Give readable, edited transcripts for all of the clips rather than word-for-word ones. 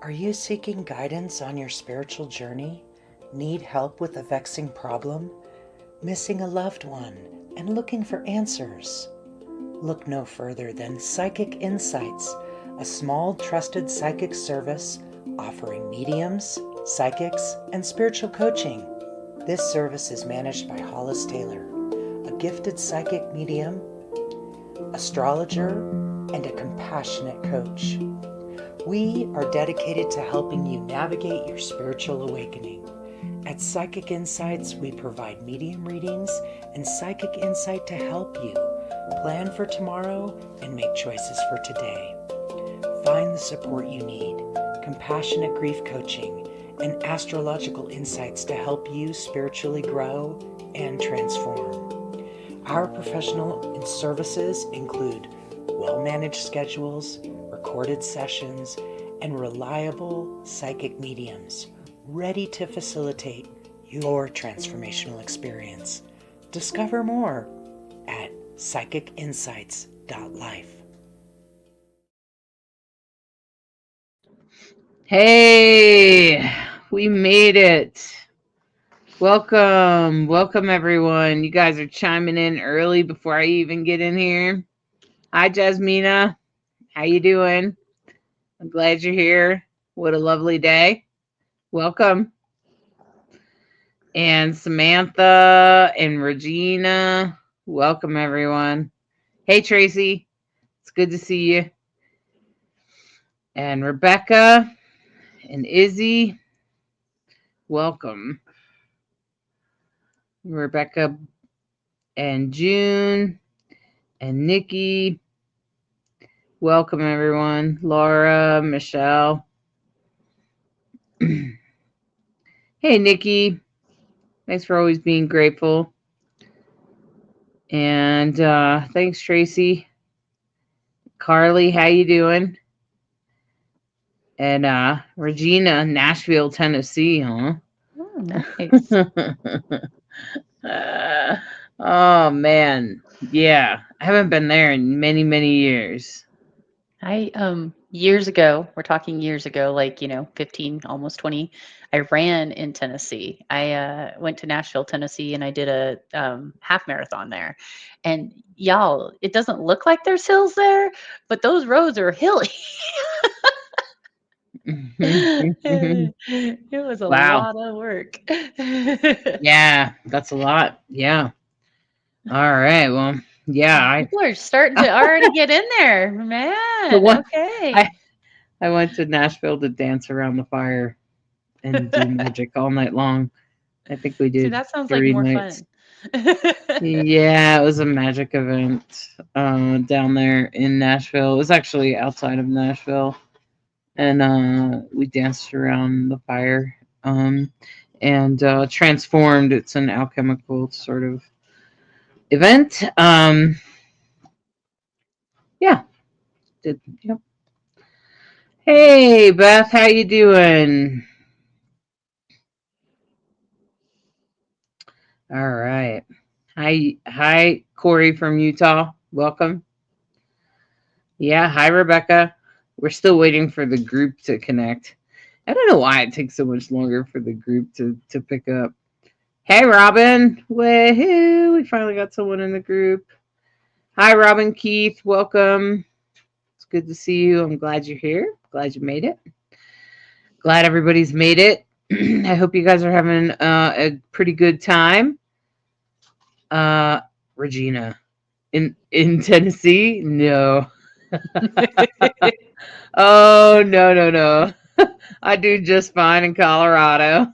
Are you seeking guidance on your spiritual journey? Need help with a vexing problem? Missing a loved one and looking for answers? Look no further than Psychic Insights, a small trusted psychic service offering mediums, psychics, and spiritual coaching. This service is managed by Hollis Taylor, a gifted psychic medium, astrologer, and a compassionate coach. We are dedicated to helping you navigate your spiritual awakening. At Psychic Insights, we provide medium readings and psychic insight to help you plan for tomorrow and make choices for today. Find the support you need, compassionate grief coaching, and astrological insights to help you spiritually grow and transform. Our professional services include well-managed schedules, recorded sessions, and reliable psychic mediums ready to facilitate your transformational experience. Discover more at psychicinsights.life. Hey, we made it. Welcome everyone. You guys are chiming in early before I even get in here. Hi Jasmina, how you doing? I'm glad you're here. What a lovely day. Welcome. And Samantha and Regina, welcome everyone. Hey Tracy, it's good to see you. And Rebecca and Izzy, welcome. Rebecca and June and Nikki, welcome everyone. Laura, Michelle. Hey Nikki, thanks for always being grateful. And thanks Tracy. Carly, how you doing? And Regina, Nashville, Tennessee, huh? Oh, nice. Oh man, yeah, I haven't been there in many years. I years ago, we're talking years ago, like 15, almost 20. I ran in Tennessee. I went to Nashville, Tennessee, and I did a half marathon there. And y'all, it doesn't look like there's hills there, but those roads are hilly. It was a Wow. lot of work. Yeah, that's a lot. Yeah. All right. Well, yeah, People are starting to already get in there, the man. one Okay. I went to Nashville to dance around the fire and do magic all night long. I think we See, did that sounds like 3 more nights. fun. Yeah, it was a magic event down there in Nashville. It was actually outside of Nashville, and we danced around the fire and transformed. It's an alchemical sort of event. Yeah, yep. Hey Beth, how you doing? All right. Hi Corey from Utah. Welcome. Yeah, hi Rebecca. We're still waiting for the group to connect. I don't know why it takes so much longer for the group to pick up. Hey Robin. Woohoo. We finally got someone in the group. Hi Robin Keith. Welcome. It's good to see you. I'm glad you're here. Glad you made it. Glad everybody's made it. I hope you guys are having a pretty good time. Regina. In Tennessee? No. Oh no. I do just fine in Colorado.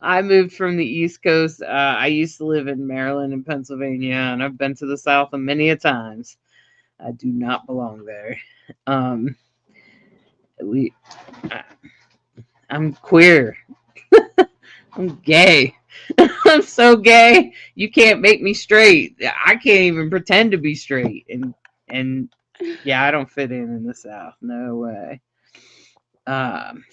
I moved from the East Coast. I used to live in Maryland and Pennsylvania, and I've been to the South many a times. I do not belong there. Um, we, I, I'm queer. I'm gay. I'm so gay. You can't make me straight. I can't even pretend to be straight. And yeah, I don't fit in the South. No way. Um,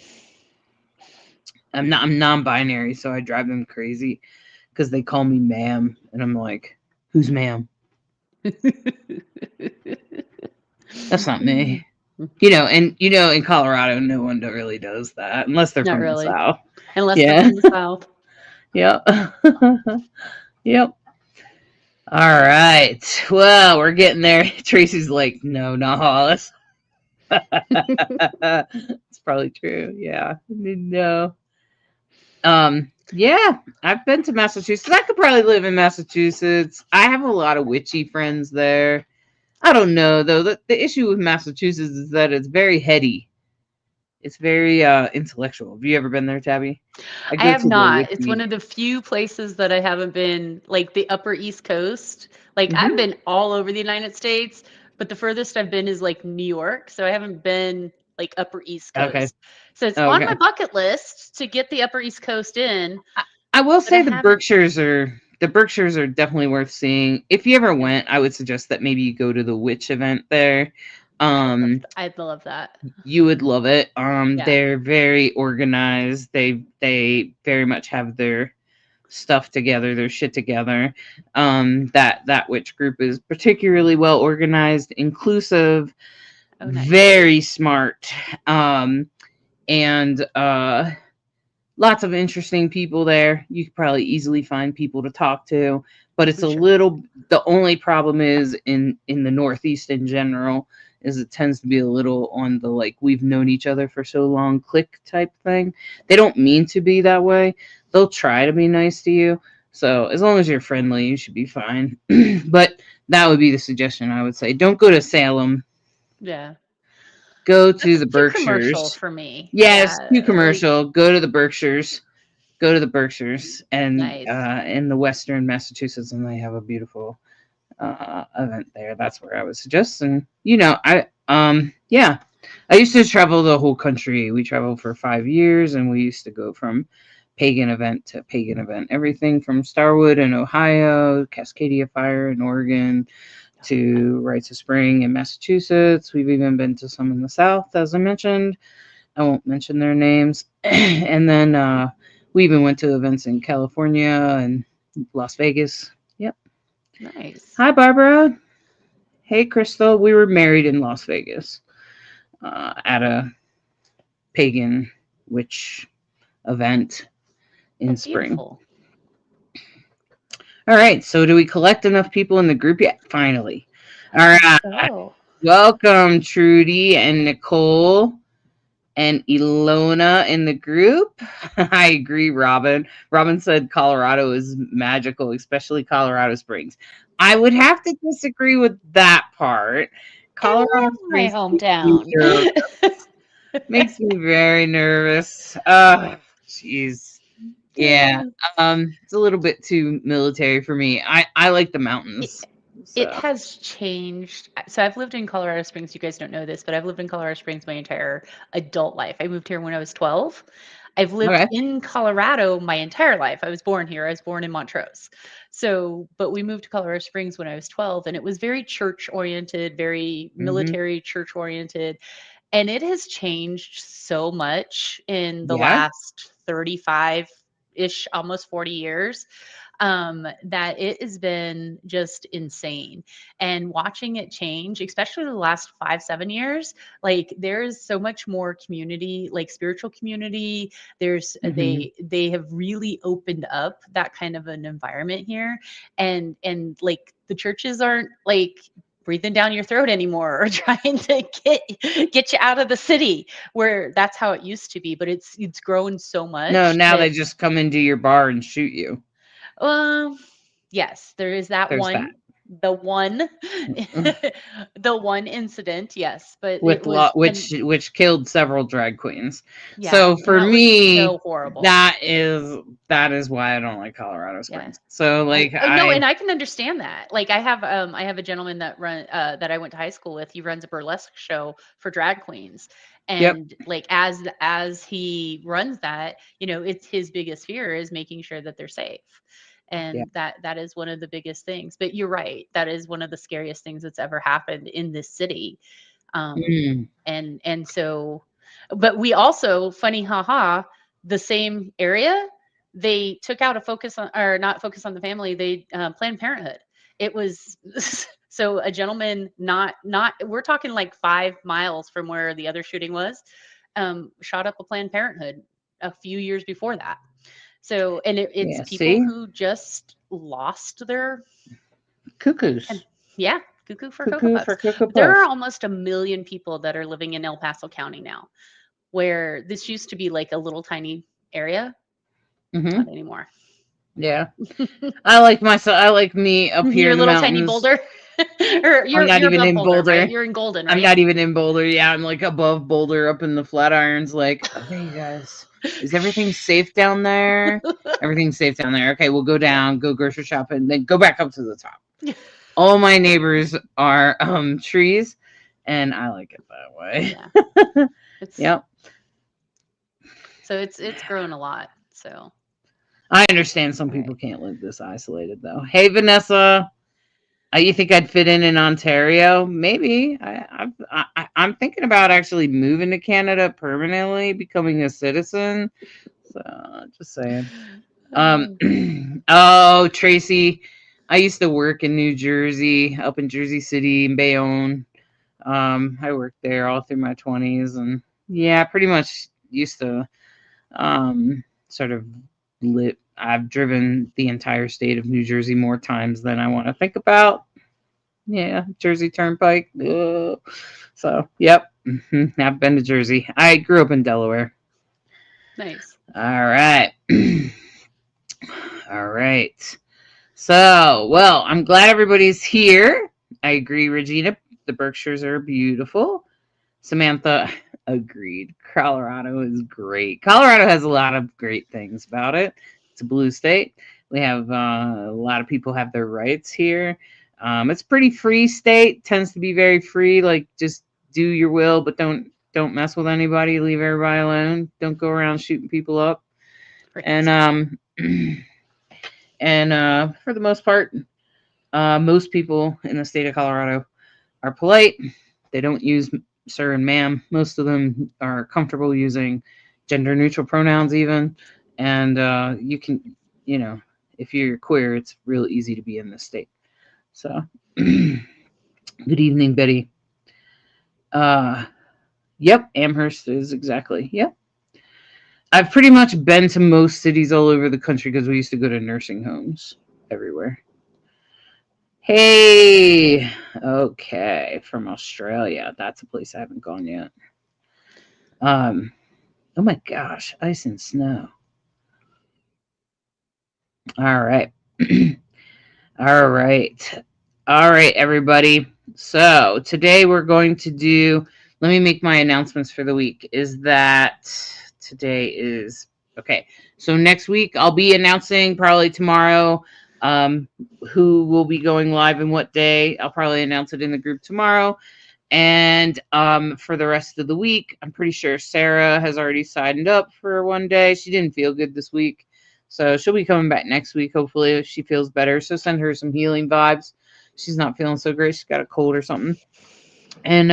I'm non-binary, so I drive them crazy because they call me ma'am, and I'm like, who's ma'am? That's not me. And in Colorado, no one really does that unless they're Not from the really, South. unless they're Yeah. from the South. Yep. Yep. All right. Well, we're getting there. Tracy's like, no, not Hollis. It's probably true. Yeah. No. Yeah, I've been to Massachusetts. I could probably live in Massachusetts. I have a lot of witchy friends there. I don't know though. The issue with Massachusetts is that it's very heady. It's very intellectual. Have you ever been there, Tabbie? I I go have to the not. It's one witchy. of the few places that I haven't been, like the Upper East Coast. Like I've Hmm. been all over the United States, but the furthest I've been is like New York. So I haven't been like Upper East Okay. Coast. So it's on my Okay. bucket list to get the Upper East Coast in, I will but I say haven't. The Berkshires are definitely worth seeing. If you ever went, I would suggest that maybe you go to the witch event there. Um, I'd love that. you would love it. Yeah. They're very organized. They very much have their stuff together, their shit together. That witch group is particularly well organized, inclusive, Oh, nice. very smart, and lots of interesting people there. You could probably easily find people to talk to, but it's I'm a sure. little. The only problem is in the Northeast in general is it tends to be a little on the like we've known each other for so long click type thing. They don't mean to be that way. They'll try to be nice to you. So as long as you're friendly, you should be fine. But that would be the suggestion I would say. Don't go to Salem. Yeah. Go to That's the too commercial Berkshires. for me. Yes, too Yeah. Like, commercial. Go to the Berkshires. Go to the Berkshires and nice. in the Western Massachusetts, and they have a beautiful event there. That's where I would suggest. And I used to travel the whole country. We traveled for 5 years, and we used to go from pagan event to pagan event. Everything from Starwood in Ohio, Cascadia Fire in Oregon, to Rites of Spring in Massachusetts. We've even been to some in the South, as I mentioned. I won't mention their names. And then we even went to events in California and Las Vegas. Yep. Nice. Hi, Barbara. Hey, Crystal. We were married in Las Vegas at a pagan witch event Oh, in spring. beautiful. All right. So, do we collect enough people in the group yet? Finally. I All think right. so. Welcome, Trudy and Nicole and Ilona in the group. I agree, Robin. Robin said Colorado is magical, especially Colorado Springs. I would have to disagree with that part. I Colorado love my Springs hometown. makes me very nervous. Oh, jeez. Yeah. It's a little bit too military for me. I like the It, mountains. it So has changed. So I've lived in Colorado Springs. You guys don't know this, but I've lived in Colorado Springs my entire adult life. I moved here when I was 12. I've lived okay. in Colorado my entire life. I was born here. I was born in Montrose. So, but we moved to Colorado Springs when I was 12, and it was very church oriented, very Hmm. military church oriented. And it has changed so much in the Yeah. last 35-ish, almost 40 years, that it has been just insane. And watching it change, especially the last 5-7 years, like there's so much more community, like spiritual community. There's Hmm. they have really opened up that kind of an environment here, and like the churches aren't like breathing down your throat anymore or trying to get you out of the city where that's how it used to be, but it's grown so No, much now that they just come into your bar and shoot you. um yes, there is that There's that. one, the one Mm. the one incident, yes, but it With was, and which killed several drag queens. yeah, So and for that was me, so horrible. that is why I don't like Colorado Yeah. Springs. So like Oh no, I and I can understand that. Like I have a gentleman that I went to high school with. He runs a burlesque show for drag queens. yep, And like as he runs that, it's his biggest fear is making sure that they're safe. yeah. And that is one of the biggest things. But you're right. That is one of the scariest things that's ever happened in this city. Mm. And so, but we also, funny haha, the same area, they took out a focus on, or not focus on the family, they Planned Parenthood. It was So a gentleman, not we're talking like 5 miles from where the other shooting was, shot up a Planned Parenthood a few years before that. So, and it's Yeah, people see? who just lost their, and Cuckoos. yeah, cuckoo for Cocoa Cuckoo for Puffs. Cocoa But there are Puffs. almost 1 million people that are living in El Paso County now, where this used to be like a little tiny area. Hmm. Not anymore. Yeah. I like myself. I like me up here Your in the little tiny mountains. Boulder, or I'm not you're even above in Boulder, right? Boulder. You're in Golden, I'm right? not even in Boulder. Yeah, I'm like above Boulder up in the Flatirons. Like, okay, you guys, is everything safe down there? Everything's safe down there. Okay, we'll go Yeah. down, go grocery shopping, then go back up to the top. All my neighbors are trees, and I like it that way. Yeah. It's Yep. so it's grown a lot. So I understand some all people right. can't live this isolated though. Hey, Vanessa. You think I'd fit in Ontario? Maybe. I'm thinking about actually moving to Canada permanently, becoming a citizen. So just saying. Uh, Oh, Tracy, I used to work in New Jersey, up in Jersey City in Bayonne. I worked there all through my 20s, and yeah, pretty much used to sort of live. I've driven the entire state of New Jersey more times than I want to think about. Yeah, Jersey Turnpike. Ugh. So, yep, I've been to Jersey. I grew up in Delaware. nice. All right. All right. So, well, I'm glad everybody's here. I agree, Regina. The Berkshires are beautiful. Samantha agreed. Colorado is great. Colorado has a lot of great things about it. It's a blue state. We have a lot of people have their rights here. It's a pretty free state. Tends to be very free. Like just do your will, but don't mess with anybody. Leave everybody alone. Don't go around shooting people up. Right. And for the most part, most people in the state of Colorado are polite. They don't use sir and ma'am. Most of them are comfortable using gender neutral pronouns, even. And you can, if you're queer, it's real easy to be in this state. So, good evening, Betty. Uh, yep, Amherst is exactly. Yep. I've pretty much been to most cities all over the country because we used to go to nursing homes everywhere. Hey, okay, from Australia. That's a place I haven't gone yet. Um, oh my gosh, ice and snow. All right. All right. All right, everybody. So today we're going to do, let me make my announcements for the week. Is that today is, okay. So next week I'll be announcing probably tomorrow who will be going live and what day. I'll probably announce it in the group tomorrow. And for the rest of the week, I'm pretty sure Sarah has already signed up for one day. She didn't feel good this week. So she'll be coming back next week, hopefully, if she feels better. So send her some healing vibes. She's not feeling so great. She's got a cold or something. And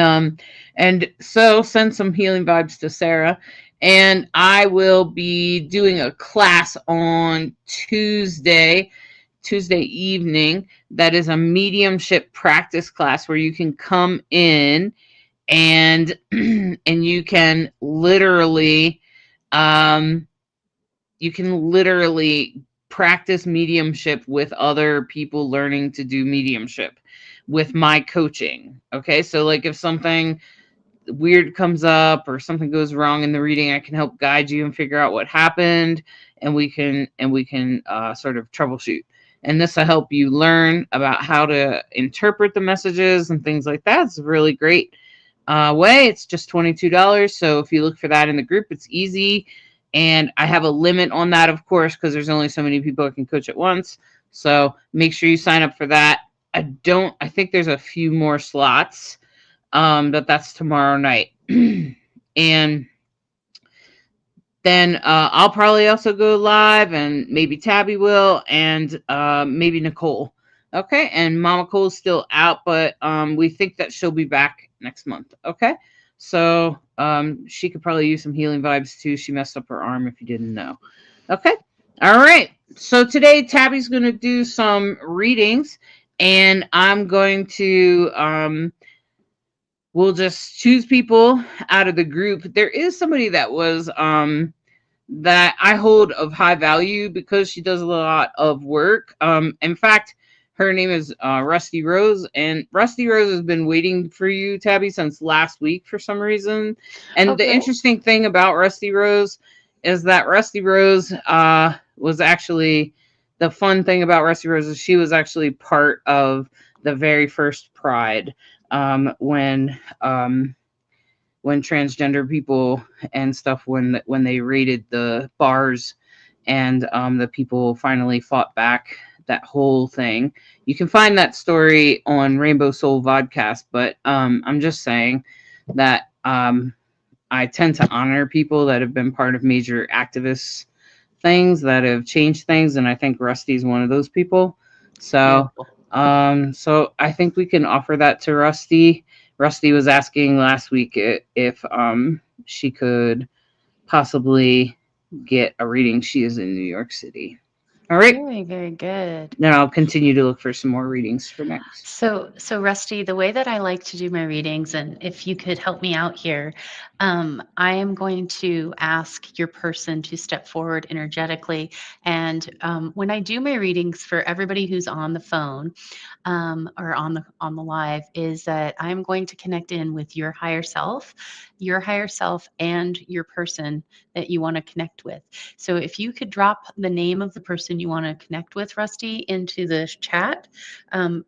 so send some healing vibes to Sarah. And I will be doing a class on Tuesday evening. That is a mediumship practice class where you can come in and and you can literally practice mediumship with other people learning to do mediumship with my coaching. Okay, so like if something weird comes up or something goes wrong in the reading, I can help guide you and figure out what happened, and we can sort of troubleshoot. And this will help you learn about how to interpret the messages and things like that. It's a really great way. It's just $22. So if you look for that in the group, it's easy. And I have a limit on that, of course, because there's only so many people I can coach at once. So make sure you sign up for that. I think there's a few more slots. But that's tomorrow night. And then I'll probably also go live, and maybe Tabbie will, and maybe Nicole. Okay, and Mama Cole's still out, but we think that she'll be back next month. Okay, so she could probably use some healing vibes too. She messed up her arm, if you didn't know. Okay, all right. So today Tabbie's going to do some readings. And I'm going to we'll just choose people out of the group. There is somebody that was that I hold of high value because she does a lot of work. In fact, her name is Rusty Rose, and Rusty Rose has been waiting for you, Tabbie, since last week for some reason. And the Okay. interesting thing about Rusty Rose is that Rusty Rose was actually the fun thing about Rusty Rose is she was actually part of the very first Pride when transgender people and stuff when they raided the bars and the people finally fought back, that whole thing. You can find that story on Rainbow Soul Vodcast, but I'm just saying that I tend to honor people that have been part of major activist things that have changed things, and I think Rusty's one of those people. So Beautiful. so I think we can offer that to Rusty. Rusty was asking last week if she could possibly get a reading. She is in New York City. All right. Very, very good. Then I'll continue to look for some more readings for next. So Rusty, the way that I like to do my readings, and if you could help me out here, I am going to ask your person to step forward energetically. And when I do my readings for everybody who's on the phone, or on the live, is that I'm going to connect in with your higher self, and your person that you want to connect with. So if you could drop the name of the person you want to connect with, Rusty, into the chat,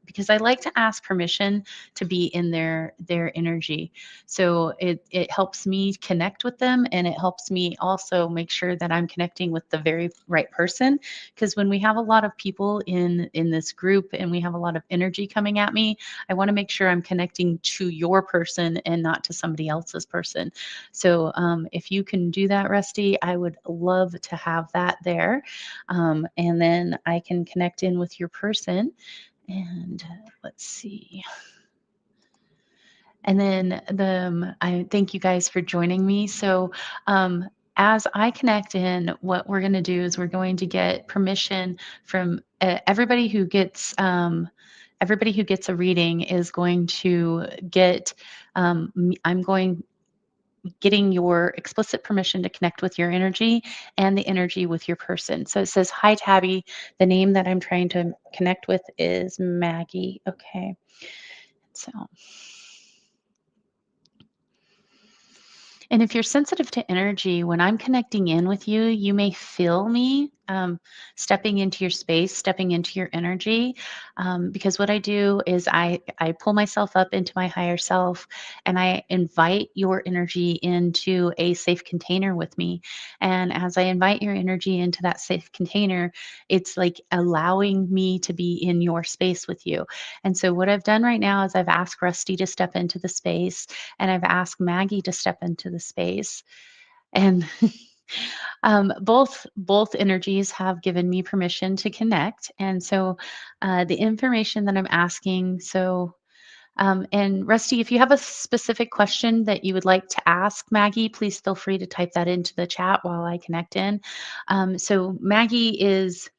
because I like to ask permission to be in their energy. So it helps me connect with them, and it helps me also make sure that I'm connecting with the very right person. Because when we have a lot of people in this group and we have a lot of energy coming at me, I want to make sure I'm connecting to your person and not to somebody else's person. So if you can do that, Rusty, I would love to have that there. And then I can connect in with your person. And let's see. And then I thank you guys for joining me. So as I connect in, what we're going to do is we're going to get permission from everybody who gets a reading is going to get. I'm going getting your explicit permission to connect with your energy and the energy with your person. So it says, "Hi, Tabbie. The name that I'm trying to connect with is Maggie." Okay. So. And if you're sensitive to energy, when I'm connecting in with you, you may feel me stepping into your space, stepping into your energy. Because what I do is I pull myself up into my higher self, and I invite your energy into a safe container with me. And as I invite your energy into that safe container, it's like allowing me to be in your space with you. And so what I've done right now is I've asked Rusty to step into the space, and I've asked Maggie to step into the space. And both energies have given me permission to connect. And so the information that I'm asking, so and Rusty, if you have a specific question that you would like to ask Maggie, please feel free to type that into the chat while I connect in. So Maggie is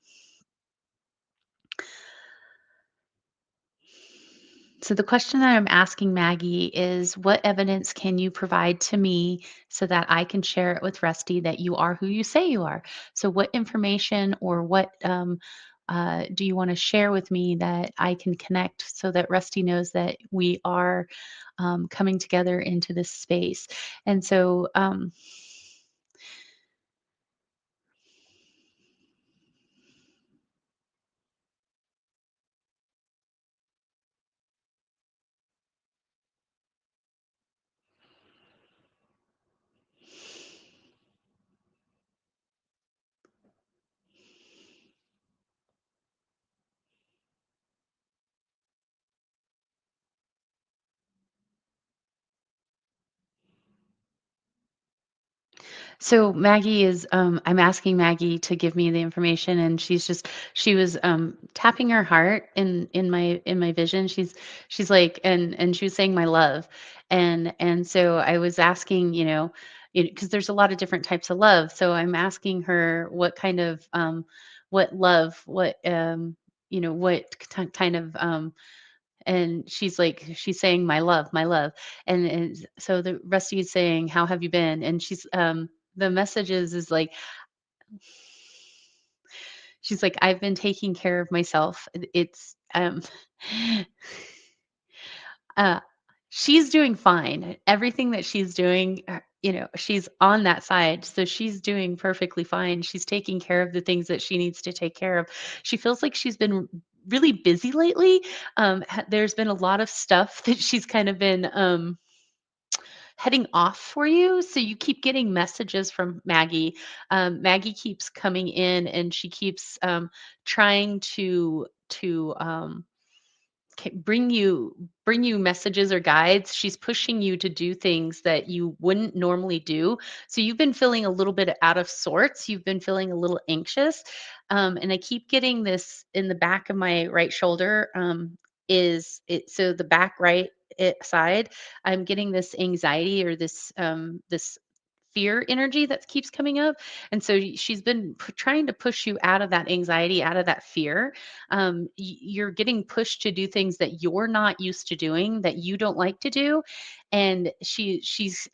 So the question that I'm asking Maggie is, what evidence can you provide to me so that I can share it with Rusty that you are who you say you are? So what information or what do you want to share with me that I can connect so that Rusty knows that we are coming together into this space? And so So Maggie is I'm asking Maggie to give me the information, and she was tapping her heart in my vision. She's like, and she was saying my love. And so I was asking, because there's a lot of different types of love. So I'm asking her what kind of what love, what what kind of and she's saying my love, my love. And so the Rusty is saying, how have you been? And the message is like, she's like, I've been taking care of myself. It's uh she's doing fine. Everything that she's doing, she's on that side. So she's doing perfectly fine. She's taking care of the things that she needs to take care of. She feels like she's been really busy lately. There's been a lot of stuff that she's kind of been heading off for you. So you keep getting messages from Maggie. Maggie keeps coming in and she keeps trying to bring you messages or guides. She's pushing you to do things that you wouldn't normally do. So you've been feeling a little bit out of sorts. You've been feeling a little anxious. And I keep getting this in the back of my right shoulder. Is it so the back right side? I'm getting this anxiety or this fear energy that keeps coming up. And so she's been trying to push you out of that anxiety, out of that fear. You're getting pushed to do things that you're not used to doing, that you don't like to do. And she's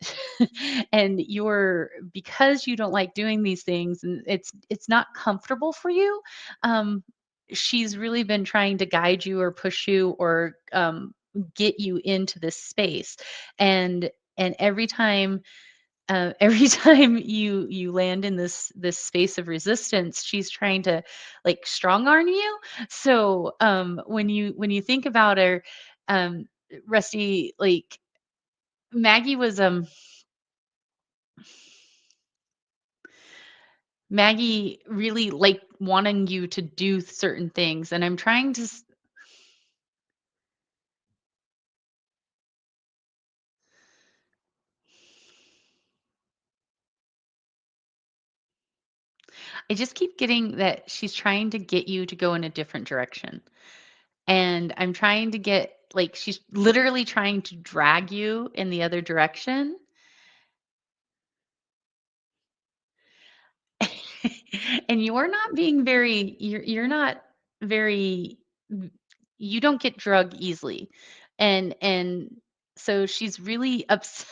and you're, because you don't like doing these things and it's not comfortable for you. She's really been trying to guide you or push you or get you into this space. And every time you land in this space of resistance, she's trying to like strong arm you. So when you think about her, um Rusty, like maggie was Maggie really like wanting you to do certain things, and I'm trying to I just keep getting that she's trying to get you to go in a different direction. And I'm trying to get, like, she's literally trying to drag you in the other direction. And you're not very you don't get drug easily. And so she's really upset.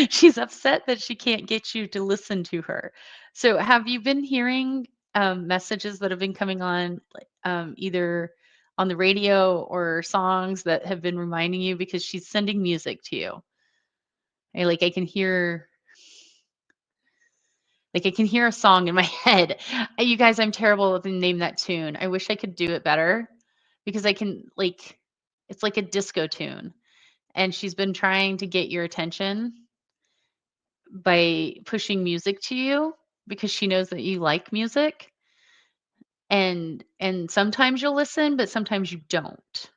She's upset that she can't get you to listen to her. So have you been hearing messages that have been coming on, like, either on the radio or songs that have been reminding you, because she's sending music to you? Like I can hear a song in my head. You guys, I'm terrible at the name that tune. I wish I could do it better, because I can, like, it's like a disco tune. And she's been trying to get your attention by pushing music to you because she knows that you like music. And sometimes you'll listen, but sometimes you don't.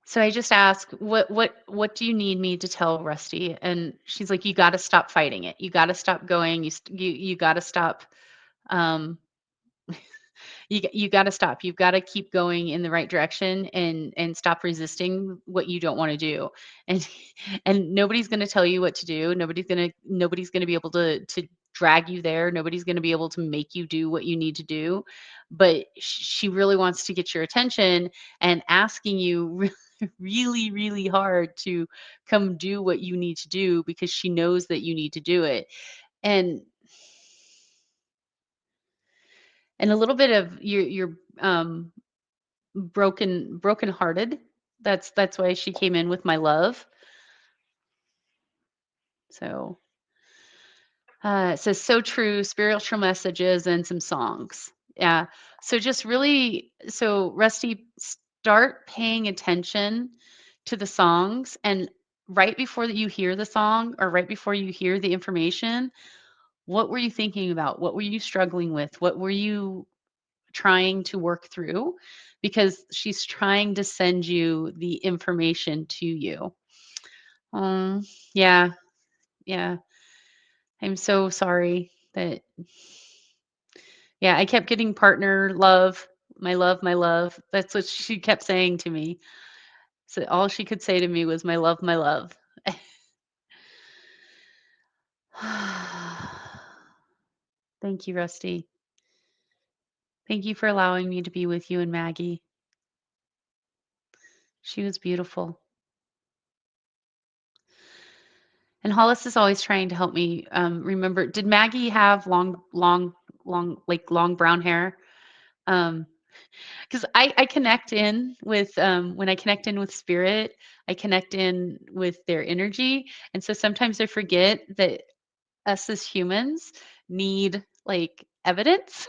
So I just ask, what do you need me to tell Rusty? And she's like, you got to stop fighting it. You got to stop going. You got to stop. Um, you got to stop. You've got to keep going in the right direction and stop resisting what you don't want to do. And and nobody's going to tell you what to do. Nobody's going to be able to drag you there. Nobody's going to be able to make you do what you need to do. But she really wants to get your attention and asking you really, really hard to come do what you need to do, because she knows that you need to do it. And a little bit of your brokenhearted. That's why she came in with my love. So it says so true, spiritual messages and some songs. Yeah. So just really, so Rusty, start paying attention to the songs, and right before that you hear the song or right before you hear the information, what were you thinking about? What were you struggling with? What were you trying to work through? Because she's trying to send you the information to you. Um, yeah, yeah. I'm so sorry that, yeah, I kept getting partner love, my love, my love. That's what she kept saying to me. So all she could say to me was my love, my love. Thank you, Rusty. Thank you for allowing me to be with you and Maggie. She was beautiful. And Hollis is always trying to help me remember. Did Maggie have long brown hair? Because I connect in with when I connect in with spirit, I connect in with their energy, and so sometimes I forget that us as humans need like evidence.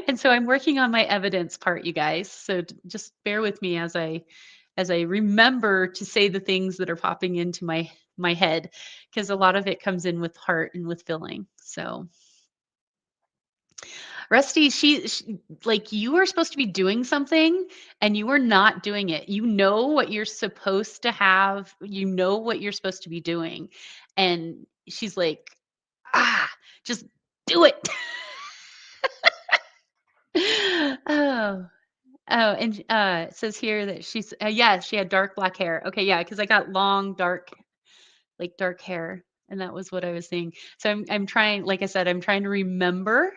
And so I'm working on my evidence part, you guys. So just bear with me as I remember to say the things that are popping into my head, because a lot of it comes in with heart and with feeling. So Rusty, she like you are supposed to be doing something and you are not doing it. You know what you're supposed to have, you know what you're supposed to be doing. And she's like, ah, just do it. Oh, oh, and it says here that she's yeah, she had dark black hair. Okay, yeah, because I got long, dark hair, and that was what I was saying. So I'm trying, like I said, I'm trying to remember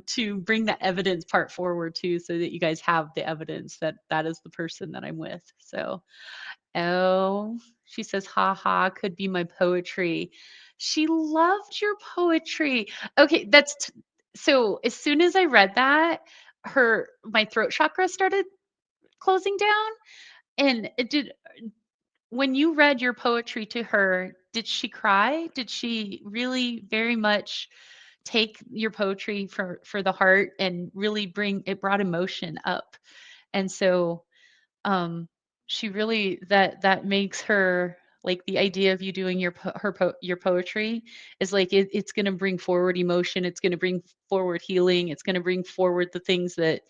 to bring the evidence part forward too, so that you guys have the evidence that that is the person that I'm with. So, oh, she says, ha ha, could be my poetry. She loved your poetry. Okay, so as soon as I read that, my throat chakra started closing down. And it did, when you read your poetry to her, did she cry? Did she really very much take your poetry for the heart and really bring it brought emotion up? And so um she really that makes her like the idea of you doing your poetry is like it's going to bring forward emotion, it's going to bring forward healing, it's going to bring forward the things that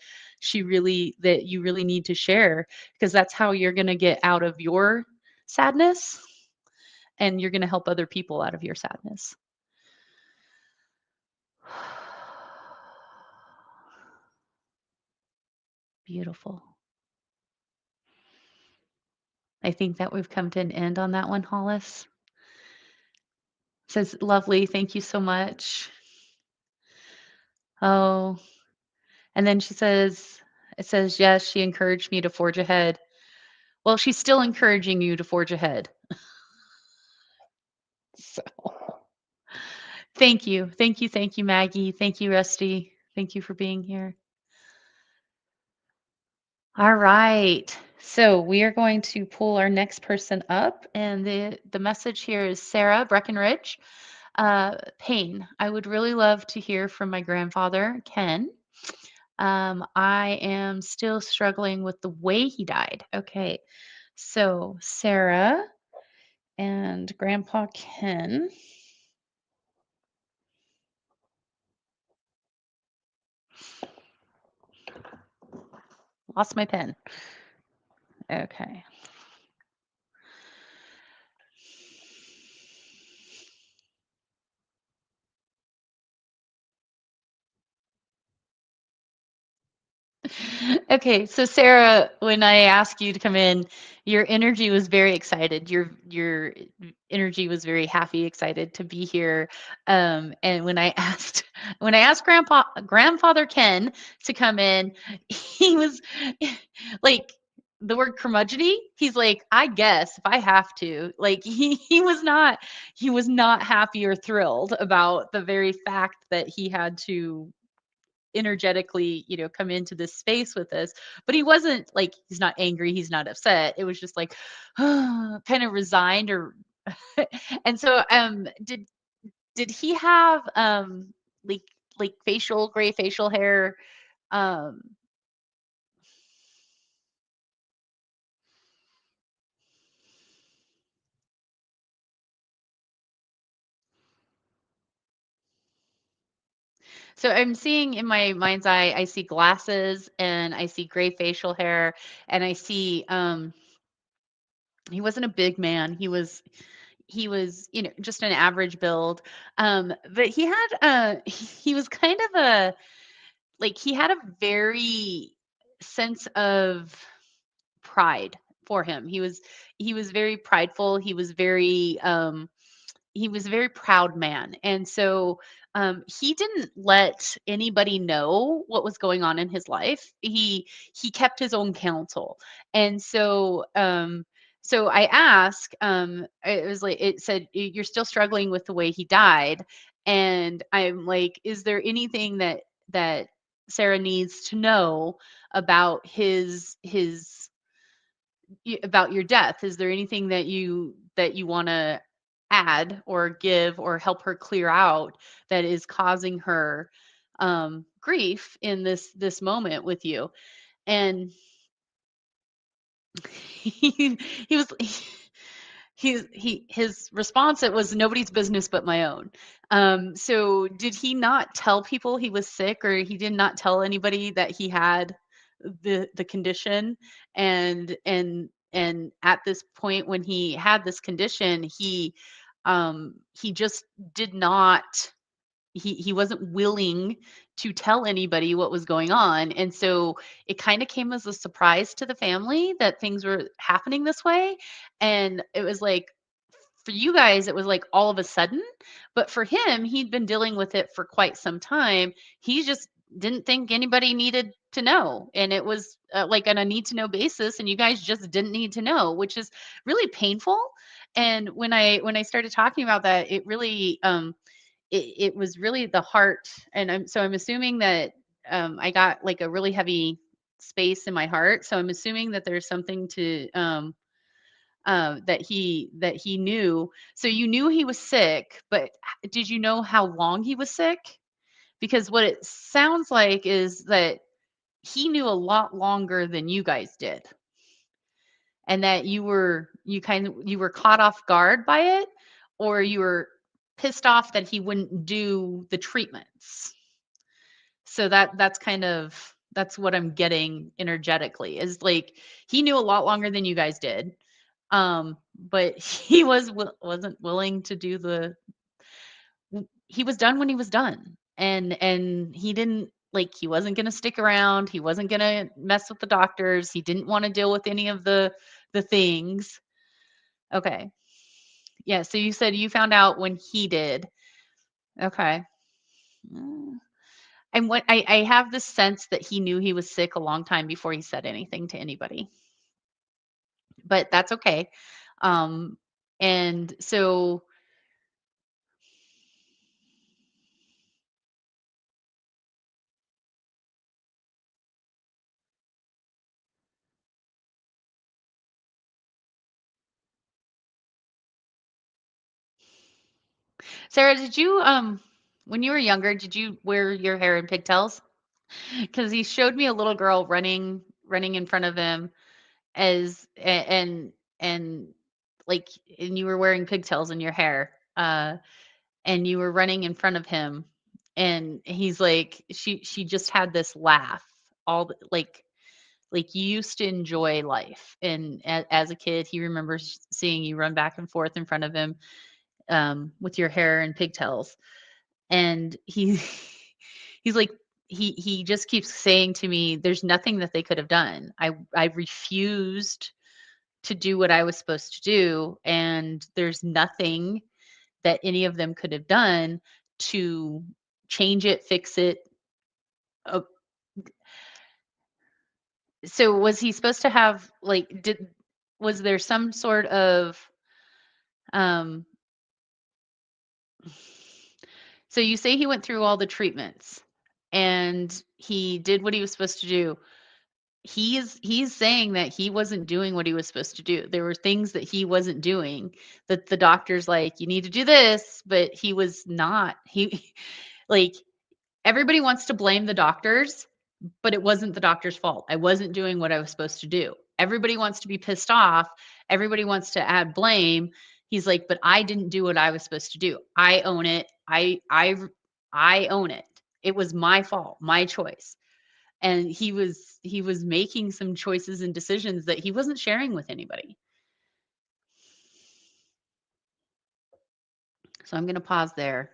that you really need to share, because that's how you're going to get out of your sadness, and you're going to help other people out of your sadness. Beautiful. I think that we've come to an end on that one, Hollis. Says, lovely, thank you so much. Oh, and then it says, yes, she encouraged me to forge ahead. Well, she's still encouraging you to forge ahead. So thank you. Thank you. Thank you, Maggie. Thank you, Rusty. Thank you for being here. All right. So we are going to pull our next person up, and the message here is Sarah Breckenridge. Pain. I would really love to hear from my grandfather, Ken. I am still struggling with the way he died. Okay. So Sarah and Grandpa Ken. Lost my pen. Okay. Okay, so Sarah, when I asked you to come in, your energy was very excited. Your energy was very happy, excited to be here. And when I asked Grandfather Ken to come in, he was like the word curmudgeony. He's like, I guess if I have to. Like he was not happy or thrilled about the very fact that he had to energetically, come into this space with us. But he wasn't like, he's not angry, he's not upset. It was just like kind of resigned or and so did he have like gray facial hair? Um so I'm seeing in my mind's eye, I see glasses and I see gray facial hair, and I see he wasn't a big man. He was just an average build, but he had he was kind of a like he had a very sense of pride for him. He was very prideful. He was very he was a very proud man, and so he didn't let anybody know what was going on in his life. He kept his own counsel, and so I asked, it was like it said, You're still struggling with the way he died," and I'm like, "Is there anything that Sarah needs to know about about your death? Is there anything that you want to add or give or help her clear out that is causing her grief in this moment with you?" And he was his response, it was nobody's business but my own. So did he not tell people he was sick, or he did not tell anybody that he had the condition? And at this point when he had this condition, he just did not, he wasn't willing to tell anybody what was going on. And so it kind of came as a surprise to the family that things were happening this way. And it was like, for you guys, it was like all of a sudden, but for him, he'd been dealing with it for quite some time. He just didn't think anybody needed to know. And it was like on a need to know basis. And you guys just didn't need to know, which is really painful. And when I started talking about that, it really, it was really the heart. And I'm assuming that I got like a really heavy space in my heart. So I'm assuming that there's something to that he knew. So you knew he was sick, but did you know how long he was sick? Because what it sounds like is that he knew a lot longer than you guys did, and that you were caught off guard by it, or you were pissed off that he wouldn't do the treatments. So that's what I'm getting energetically, is like he knew a lot longer than you guys did. But he wasn't willing to do he was done when he was done. And he didn't, like, he wasn't going to stick around. He wasn't going to mess with the doctors. He didn't want to deal with any of the things. Okay. Yeah, so you said you found out when he did. Okay. Mm. And what I have this sense that he knew he was sick a long time before he said anything to anybody. But that's okay. Um and so Sarah, did you when you were younger, did you wear your hair in pigtails? Because he showed me a little girl running in front of him, and like, and you were wearing pigtails in your hair, and you were running in front of him, and he's like, she just had this laugh, like you used to enjoy life, and as a kid he remembers seeing you run back and forth in front of him, with your hair and pigtails. And he's like, he just keeps saying to me, there's nothing that they could have done. I refused to do what I was supposed to do, and there's nothing that any of them could have done to change it, fix it. uh, so was he supposed to have, like, did was there some sort of um so you say he went through all the treatments and he did what he was supposed to do. He's saying that he wasn't doing what he was supposed to do. There were things that he wasn't doing, that the doctor's like, you need to do this, but he was not. He like, everybody wants to blame the doctors, but it wasn't the doctor's fault. I wasn't doing what I was supposed to do. Everybody wants to be pissed off. Everybody wants to add blame. He's like, but I didn't do what I was supposed to do. I own it. I own it. It was my fault, my choice. And he was making some choices and decisions that he wasn't sharing with anybody. So I'm going to pause there.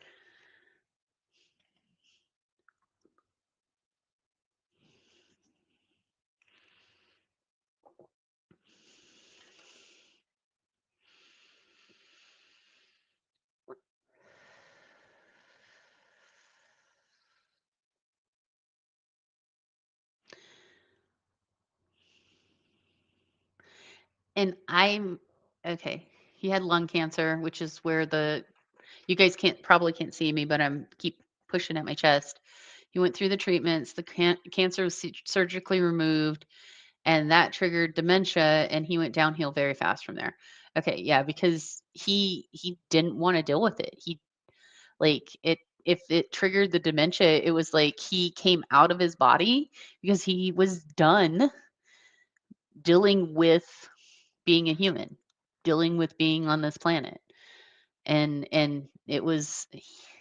And I'm okay. He had lung cancer, which is where you guys can't see me, but I'm keep pushing at my chest. He went through the treatments. The cancer was surgically removed, and that triggered dementia, and he went downhill very fast from there. Okay, yeah, because he didn't want to deal with it. He like it if it triggered the dementia, it was like he came out of his body because he was done dealing with being a human, dealing with being on this planet. And it was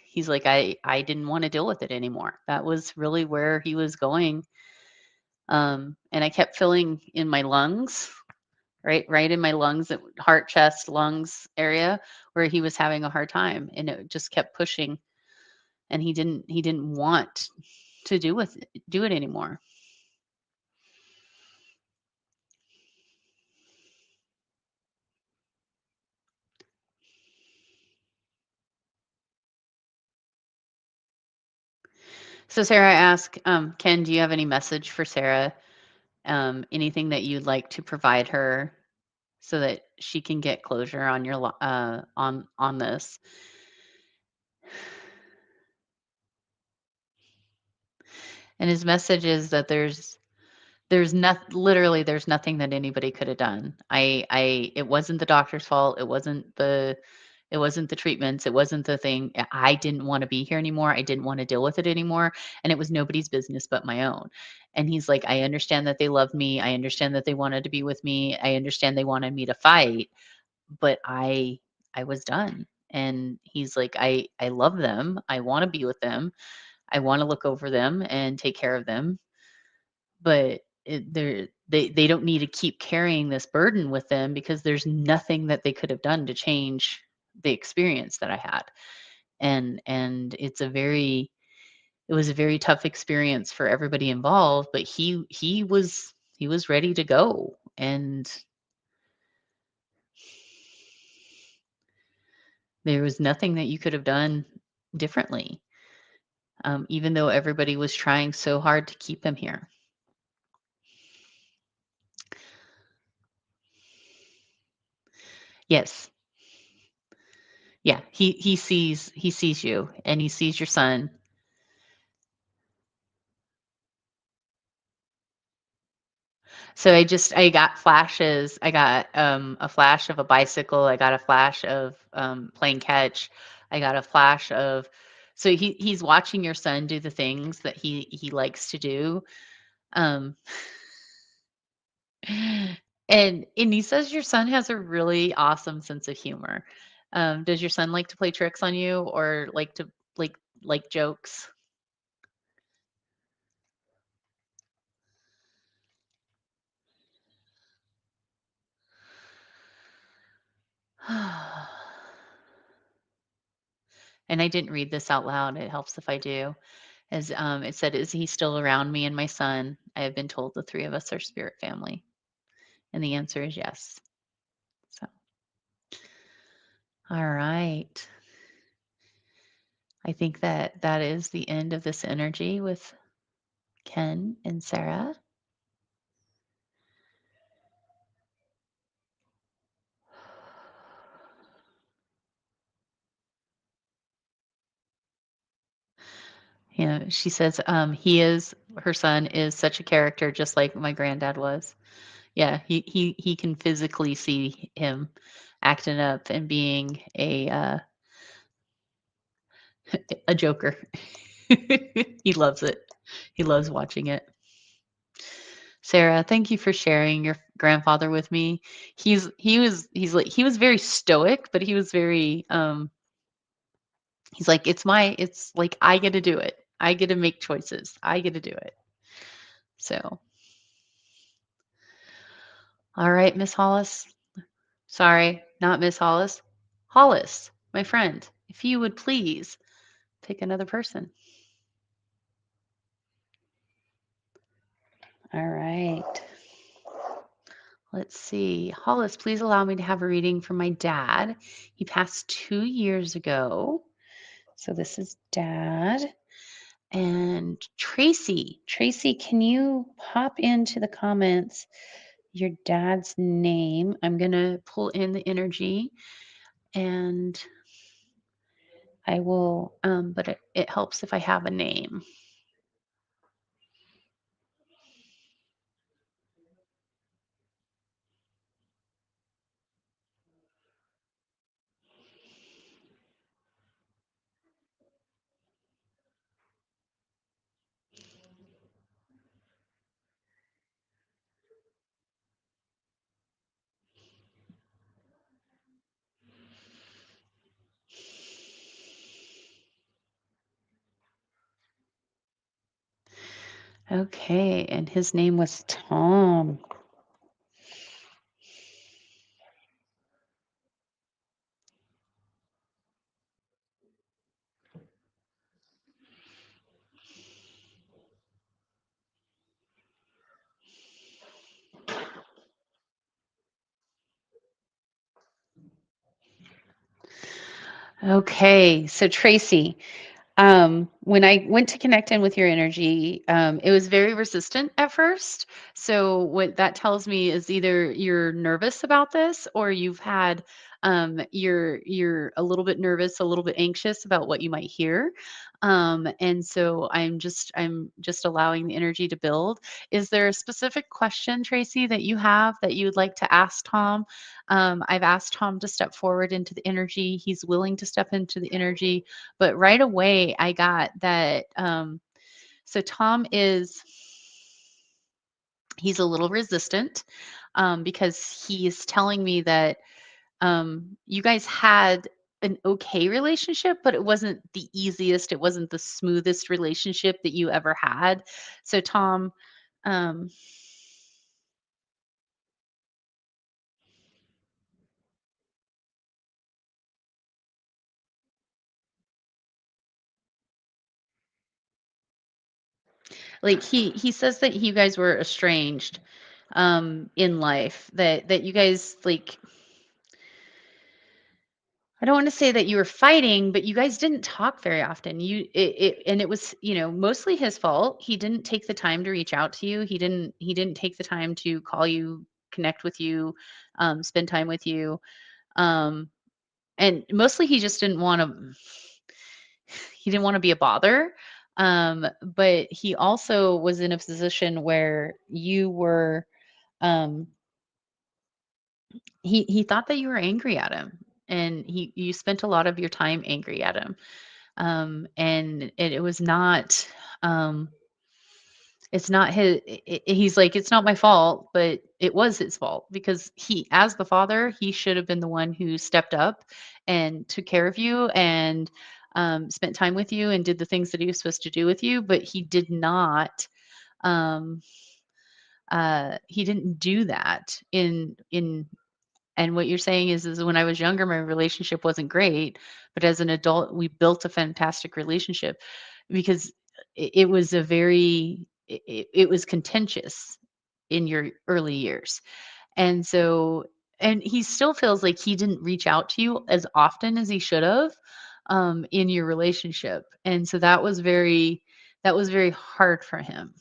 he's like I didn't want to deal with it anymore. That was really where he was going. And I kept feeling in my lungs, right in my lungs, heart, chest, lungs area, where he was having a hard time, and it just kept pushing, and he didn't want to do it anymore. So Sarah asked, Ken, do you have any message for Sarah? Anything that you'd like to provide her so that she can get closure on on this? And his message is that there's nothing that anybody could have done. It wasn't the doctor's fault. It wasn't the treatments. It wasn't the thing. I didn't want to be here anymore. I didn't want to deal with it anymore. And it was nobody's business but my own. And he's like, I understand that they love me. I understand that they wanted to be with me. I understand they wanted me to fight, but I was done. And he's like, I love them. I want to be with them. I want to look over them and take care of them, but they don't need to keep carrying this burden with them because there's nothing that they could have done to change the experience that I had. And it was a very tough experience for everybody involved, but he was ready to go, and there was nothing that you could have done differently, even though everybody was trying so hard to keep him here. Yes. Yeah, he sees you, and he sees your son. So I got flashes. I got a flash of a bicycle. I got a flash of playing catch. I got a flash of so he's watching your son do the things that he likes to do. Um and he says your son has a really awesome sense of humor. Does your son like to play tricks on you or like jokes? And I didn't read this out loud. It helps if I do. As it said, is he still around me and my son? I have been told the three of us are spirit family. And the answer is yes. So, all right. I think that that is the end of this energy with Ken and Sarah. You know, she says her son is such a character, just like my granddad was. Yeah, he can physically see him acting up and being a joker. He loves it. He loves watching it. Sarah, thank you for sharing your grandfather with me. He was very stoic, but he was very he's like it's like I get to do it. I get to make choices. I get to do it. So, all right, Miss Hollis. Sorry, not Miss Hollis. Hollis, my friend, if you would please pick another person. All right. Let's see. Hollis, please allow me to have a reading for my dad. He passed 2 years ago. So this is dad. And Tracy, can you pop into the comments Your dad's name. I'm going to pull in the energy and I will, but it helps if I have a name. Okay, and his name was Tom. Okay, so Tracy, when I went to connect in with your energy, it was very resistant at first. So what that tells me is either you're nervous about this or you've had you're a little bit nervous, a little bit anxious about what you might hear. And so I'm just allowing the energy to build. Is there a specific question, Tracy, that you have that you would like to ask Tom? I've asked Tom to step forward into the energy. He's willing to step into the energy, but right away I got that so Tom is he's a little resistant because he's telling me that you guys had an okay relationship, but it wasn't the easiest, it wasn't the smoothest relationship that you ever had. So Tom, um, like he says that you guys were estranged in life, that you guys like I don't want to say that you were fighting, but you guys didn't talk very often. And it was, mostly his fault. He didn't take the time to reach out to you. He didn't take the time to call you, connect with you, spend time with you. Um, and mostly he didn't want to be a bother. But he also was in a position where you were um he thought that you were angry at him and you spent a lot of your time angry at him. And it was not it's not he's like it's not my fault, but it was his fault because he as the father he should have been the one who stepped up and took care of you and spent time with you and did the things that he was supposed to do with you, but he did not um he didn't do that in and what you're saying is when I was younger, my relationship wasn't great, but as an adult, we built a fantastic relationship because it was a very it was contentious in your early years. And so and he still feels like he didn't reach out to you as often as he should have in your relationship. And so that was very hard for him.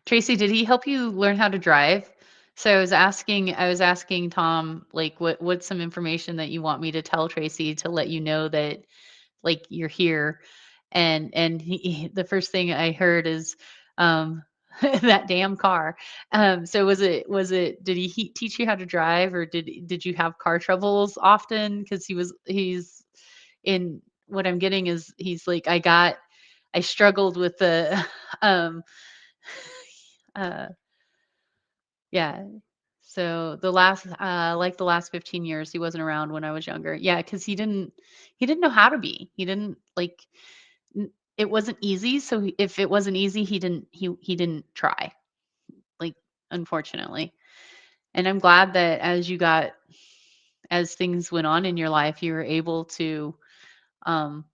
Tracy, did he help you learn how to drive? So I was asking Tom, like, what's some information that you want me to tell Tracy to let you know that like you're here? And the first thing I heard is that damn car. So was it did he teach you how to drive or did you have car troubles often? Because he's in what I'm getting is he's like I struggled with the um uh yeah. So the last 15 years, he wasn't around when I was younger. Yeah, because he didn't know how to be. He didn't like it wasn't easy. So if it wasn't easy, he didn't try. Like unfortunately, and I'm glad that as things went on in your life, you were able um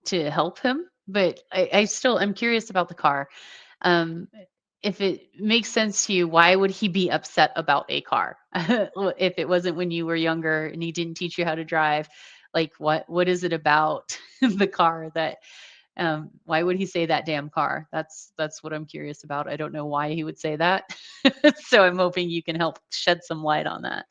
to help him. But I'm curious about the car. Um, if it makes sense to you, why would he be upset about a car? If it wasn't when you were younger and he didn't teach you how to drive, like what is it about the car that why would he say that damn car? That's what I'm curious about. I don't know why he would say that. So I'm hoping you can help shed some light on that.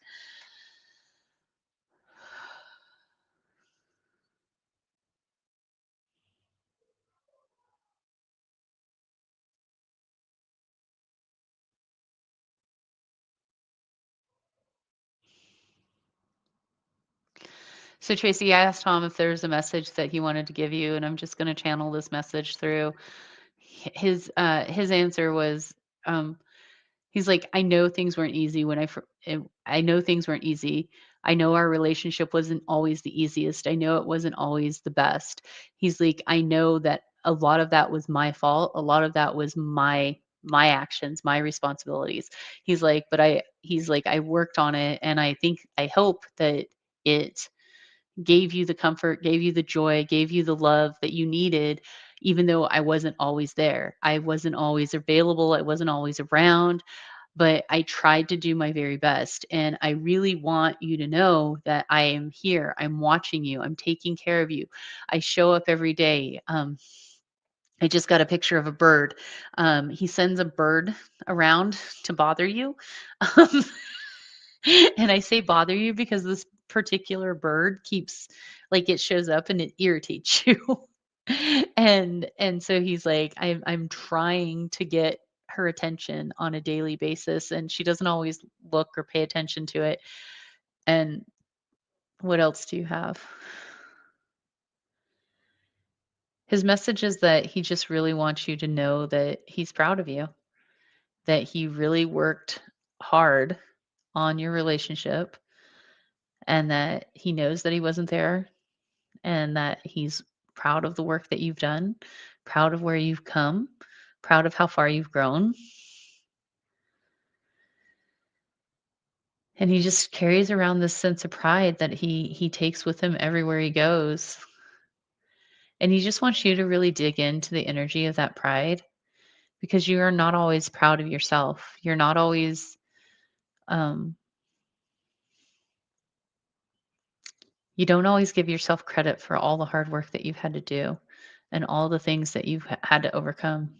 So Tracy, I asked Tom if there was a message that he wanted to give you, and I'm just going to channel this message through. His answer was, um, he's like, I know things weren't easy I know things weren't easy. I know our relationship wasn't always the easiest. I know it wasn't always the best. He's like, I know that a lot of that was my fault. A lot of that was my actions, my responsibilities. He's like, I worked on it, and I hope that it gave you the comfort, gave you the joy, gave you the love that you needed, even though I wasn't always there. I wasn't always available. I wasn't always around, but I tried to do my very best. And I really want you to know that I am here. I'm watching you. I'm taking care of you. I show up every day. I just got a picture of a bird. He sends a bird around to bother you. Um, and I say bother you because this particular bird keeps like it shows up and it irritates you. And so he's like, I'm trying to get her attention on a daily basis and she doesn't always look or pay attention to it. And what else do you have? His message is that he just really wants you to know that he's proud of you, that he really worked hard on your relationship and that he knows that he wasn't there and that he's proud of the work that you've done, proud of where you've come, proud of how far you've grown. And he just carries around this sense of pride that he takes with him everywhere he goes. And he just wants you to really dig into the energy of that pride because you are not always proud of yourself. You're not always um you don't always give yourself credit for all the hard work that you've had to do and all the things that you've had to overcome.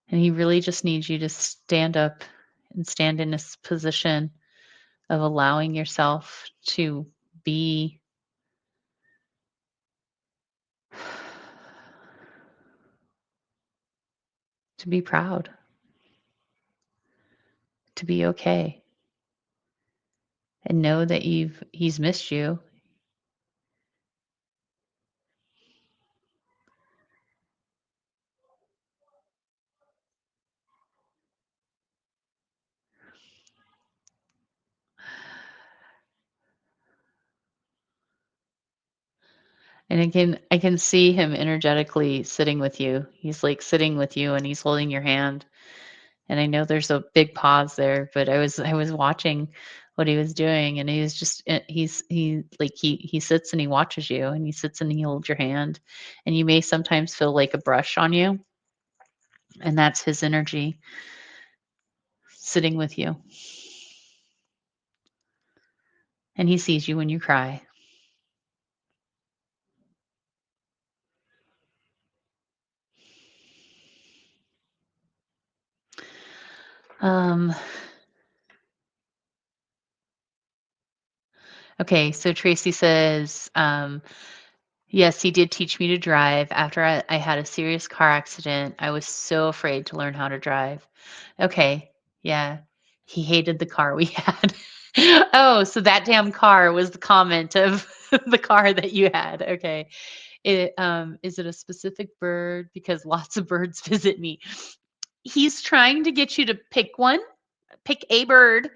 And he really just needs you to stand up and stand in this position of allowing yourself to be to be proud, to be okay, and know that he's missed you. And I can see him energetically sitting with you. He's like sitting with you and he's holding your hand. And I know there's a big pause there, but I was watching what he was doing and he was just he sits and he watches you and he sits and he holds your hand and you may sometimes feel like a brush on you and that's his energy sitting with you. And he sees you when you cry. Um okay, so Tracy says yes, he did teach me to drive. After I had a serious car accident, I was so afraid to learn how to drive. Okay, yeah. He hated the car we had. Oh, so that damn car was the comment of the car that you had. Okay. Is it a specific bird? Because lots of birds visit me. He's trying to get you to pick one, pick a bird,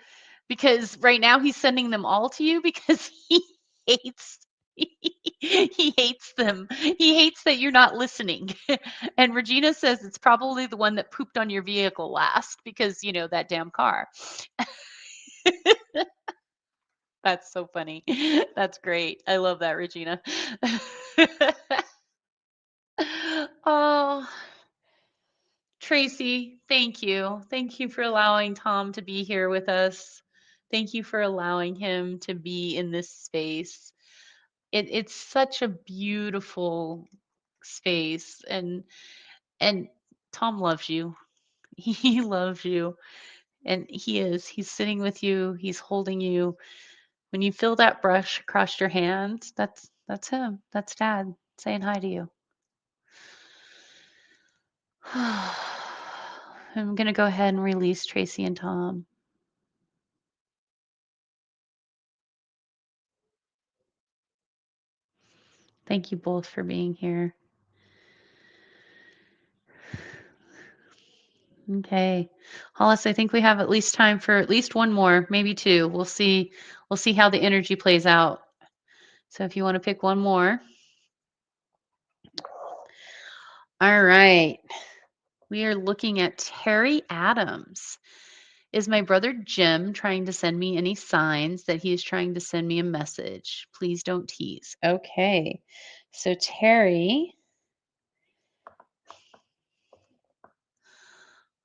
because right now he's sending them all to you because he hates he hates them. He hates that you're not listening. And Regina says it's probably the one that pooped on your vehicle last because, you know, that damn car. That's so funny. That's great. I love that, Regina. Oh, Tracy, thank you. Thank you for allowing Tom to be here with us. Thank you for allowing him to be in this space. It's such a beautiful space, and Tom loves you. He loves you, and he's sitting with you, he's holding you. When you feel that brush across your hands, that's him. That's Dad saying hi to you. I'm going to go ahead and release Tracy and Tom. Thank you both for being here. Okay. Hollis, I think we have at least time for at least one more, maybe two. We'll see. We'll see how the energy plays out. So if you want to pick one more. All right. We are looking at Terry Adams. Is my brother Jim trying to send me any signs that he is trying to send me a message? Please don't tease. Okay. So Terry.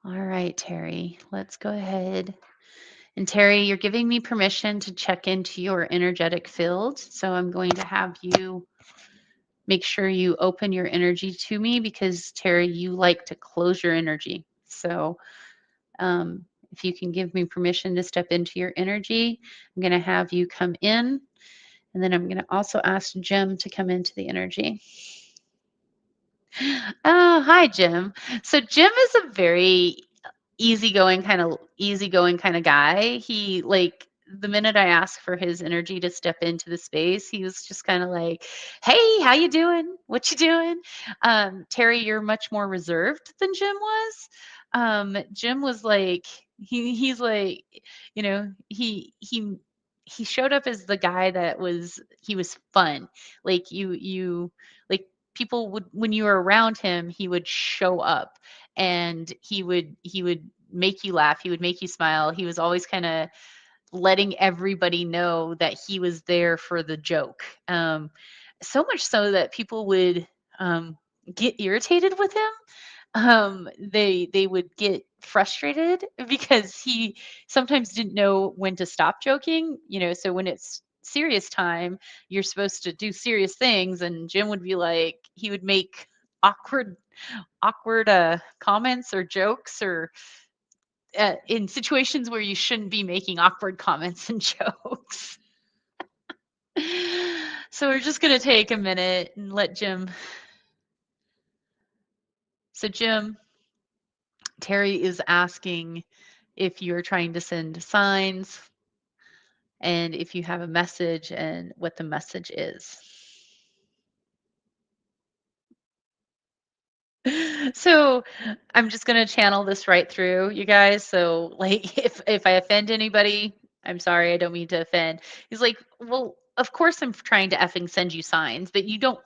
All right, Terry. Let's go ahead. And Terry, you're giving me permission to check into your energetic field. So I'm going to have you make sure you open your energy to me because Terry, you like to close your energy. So if you can give me permission to step into your energy, I'm going to have you come in. And then I'm going to also ask Jim to come into the energy. Oh, hi, Jim. So Jim is a very easygoing kind of guy. He like the minute I asked for his energy to step into the space, he was just kind of like, "Hey, how you doing? What you doing?" Terry, you're much more reserved than Jim was. Jim was like he's like, you know, he showed up as the guy that was fun. Like you like people would when you were around him, he would show up and he would make you laugh, he would make you smile. He was always kind of letting everybody know that he was there for the joke. So much so that people would get irritated with him. They would get frustrated because he sometimes didn't know when to stop joking. So when it's serious time, you're supposed to do serious things, and Jim would be like, he would make awkward comments or jokes or in situations where you shouldn't be making awkward comments and jokes. So we're just going to take a minute and let Jim. So Jim, Terry is asking if you're trying to send signs and if you have a message and what the message is. So I'm just going to channel this right through, you guys. So like if I offend anybody, I'm sorry, I don't mean to offend. He's like, well, of course I'm trying to effing send you signs, but you don't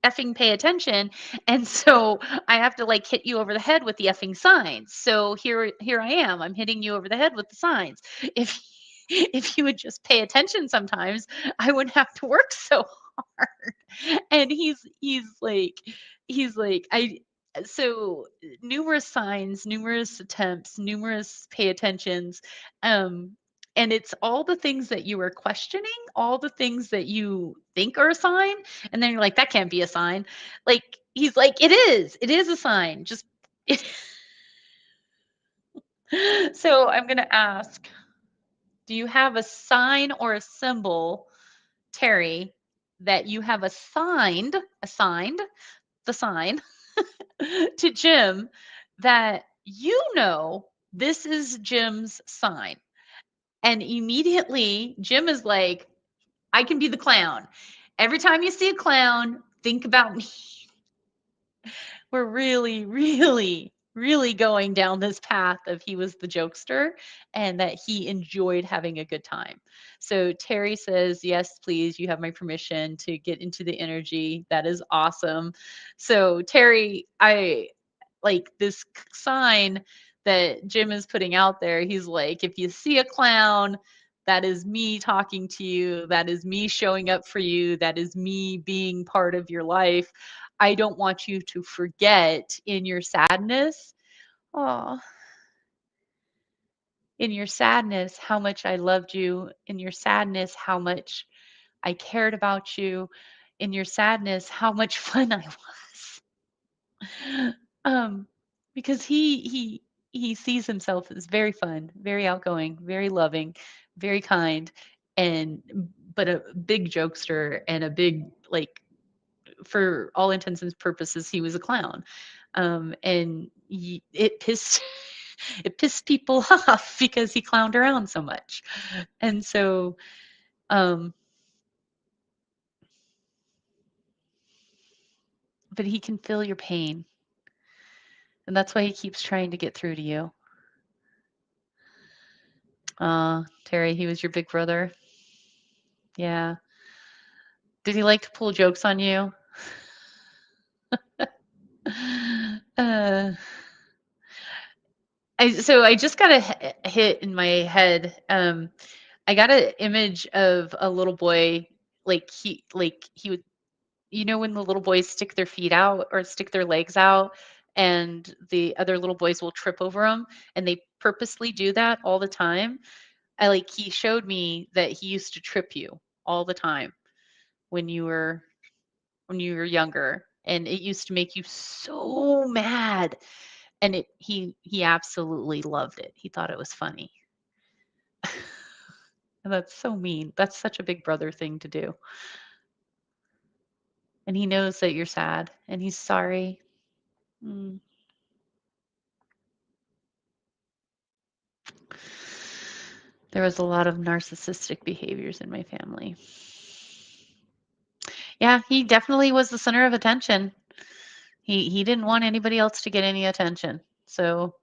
effing pay attention, and so I have to like hit you over the head with the effing signs. So here I am. I'm hitting you over the head with the signs. If if you would just pay attention sometimes, I wouldn't have to work so hard. And he's like I so numerous signs, numerous attempts, numerous pay attentions. Um and it's all the things that you are questioning, all the things that you think are a sign, and then you're like, that can't be a sign. Like he's like, it is a sign. Just so I'm gonna ask, do you have a sign or a symbol, Terry, that you have assigned the sign to Jim that this is Jim's sign? And immediately Jim is like, I can be the clown. Every time you see a clown, think about me. We're really, really, really going down this path of he was the jokester and that he enjoyed having a good time. So Terry says, yes, please, you have my permission to get into the energy. That is awesome. So Terry, I like this sign that Jim is putting out there. He's like, if you see a clown, that is me talking to you. That is me showing up for you. That is me being part of your life. I don't want you to forget in your sadness Oh, in your sadness, how much I loved you. In your sadness, how much I cared about you. In your sadness, how much fun I was. Um, because he sees himself as very fun, very outgoing, very loving, very kind, and but a big jokester and a big like for all intents and purposes he was a clown. And it pissed it pissed people off because he clowned around so much. And so um but he can feel your pain. And that's why he keeps trying to get through to you. Terry, he was your big brother. Yeah. Did he like to pull jokes on you? Uh, I just got a hit in my head. I got an image of a little boy, like he would, when the little boys stick their feet out or stick their legs out, and the other little boys will trip over them, and they purposely do that all the time. He showed me that he used to trip you all the time when you were younger, and it used to make you so mad. And he absolutely loved it. He thought it was funny. And that's so mean. That's such a big brother thing to do. And he knows that you're sad and he's sorry. Mm. There was a lot of narcissistic behaviors in my family. Yeah, he definitely was the center of attention. He didn't want anybody else to get any attention. So,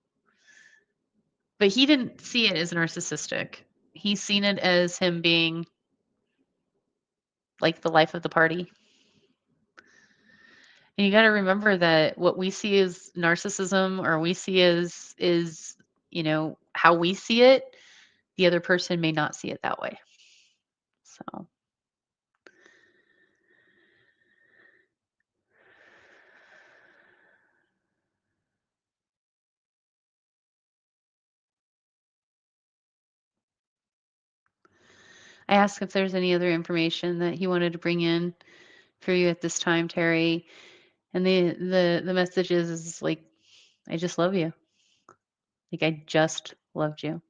but he didn't see it as narcissistic. He's seen it as him being like the life of the party. And you got to remember that what we see as narcissism or we see as is, how we see it, the other person may not see it that way. So, I asked if there's any other information that he wanted to bring in for you at this time, Terry. And the message is like, I just love you. Like I just loved you.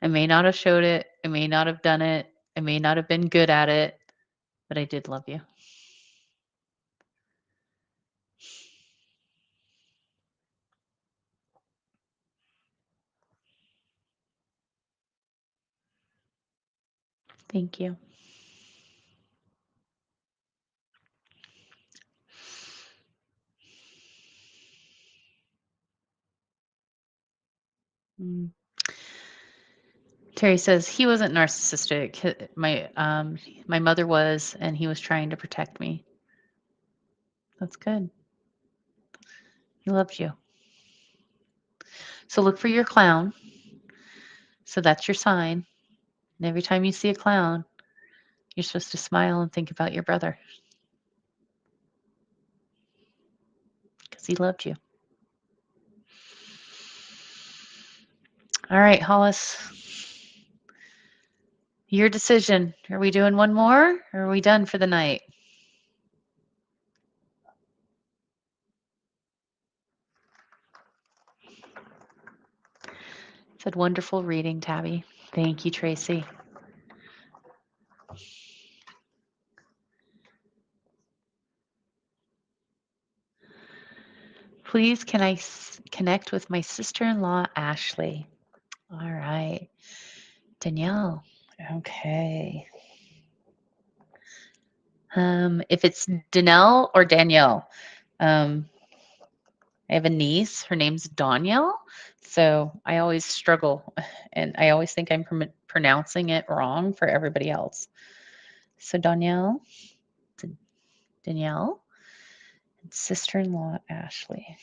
I may not have showed it, I may not have done it, I may not have been good at it, but I did love you. Thank you. Mm. Terry says he wasn't narcissistic. My mother was, and he was trying to protect me. That's good. He loves you. So look for your clown. So that's your sign. And every time you see a clown, you're supposed to smile and think about your brother because he loved you. All right, Hollis. Your decision. Are we doing one more or are we done for the night? Said wonderful reading, Tabbie. Thank you, Tracy. Please, can I connect with my sister-in-law, Ashley? All right. Danielle. Okay. If it's Danelle or Danielle, um, I have a niece. Her name's Danielle. So I always struggle and I always think I'm pronouncing it wrong for everybody else. So Danielle, Danielle, and sister-in-law, Ashley.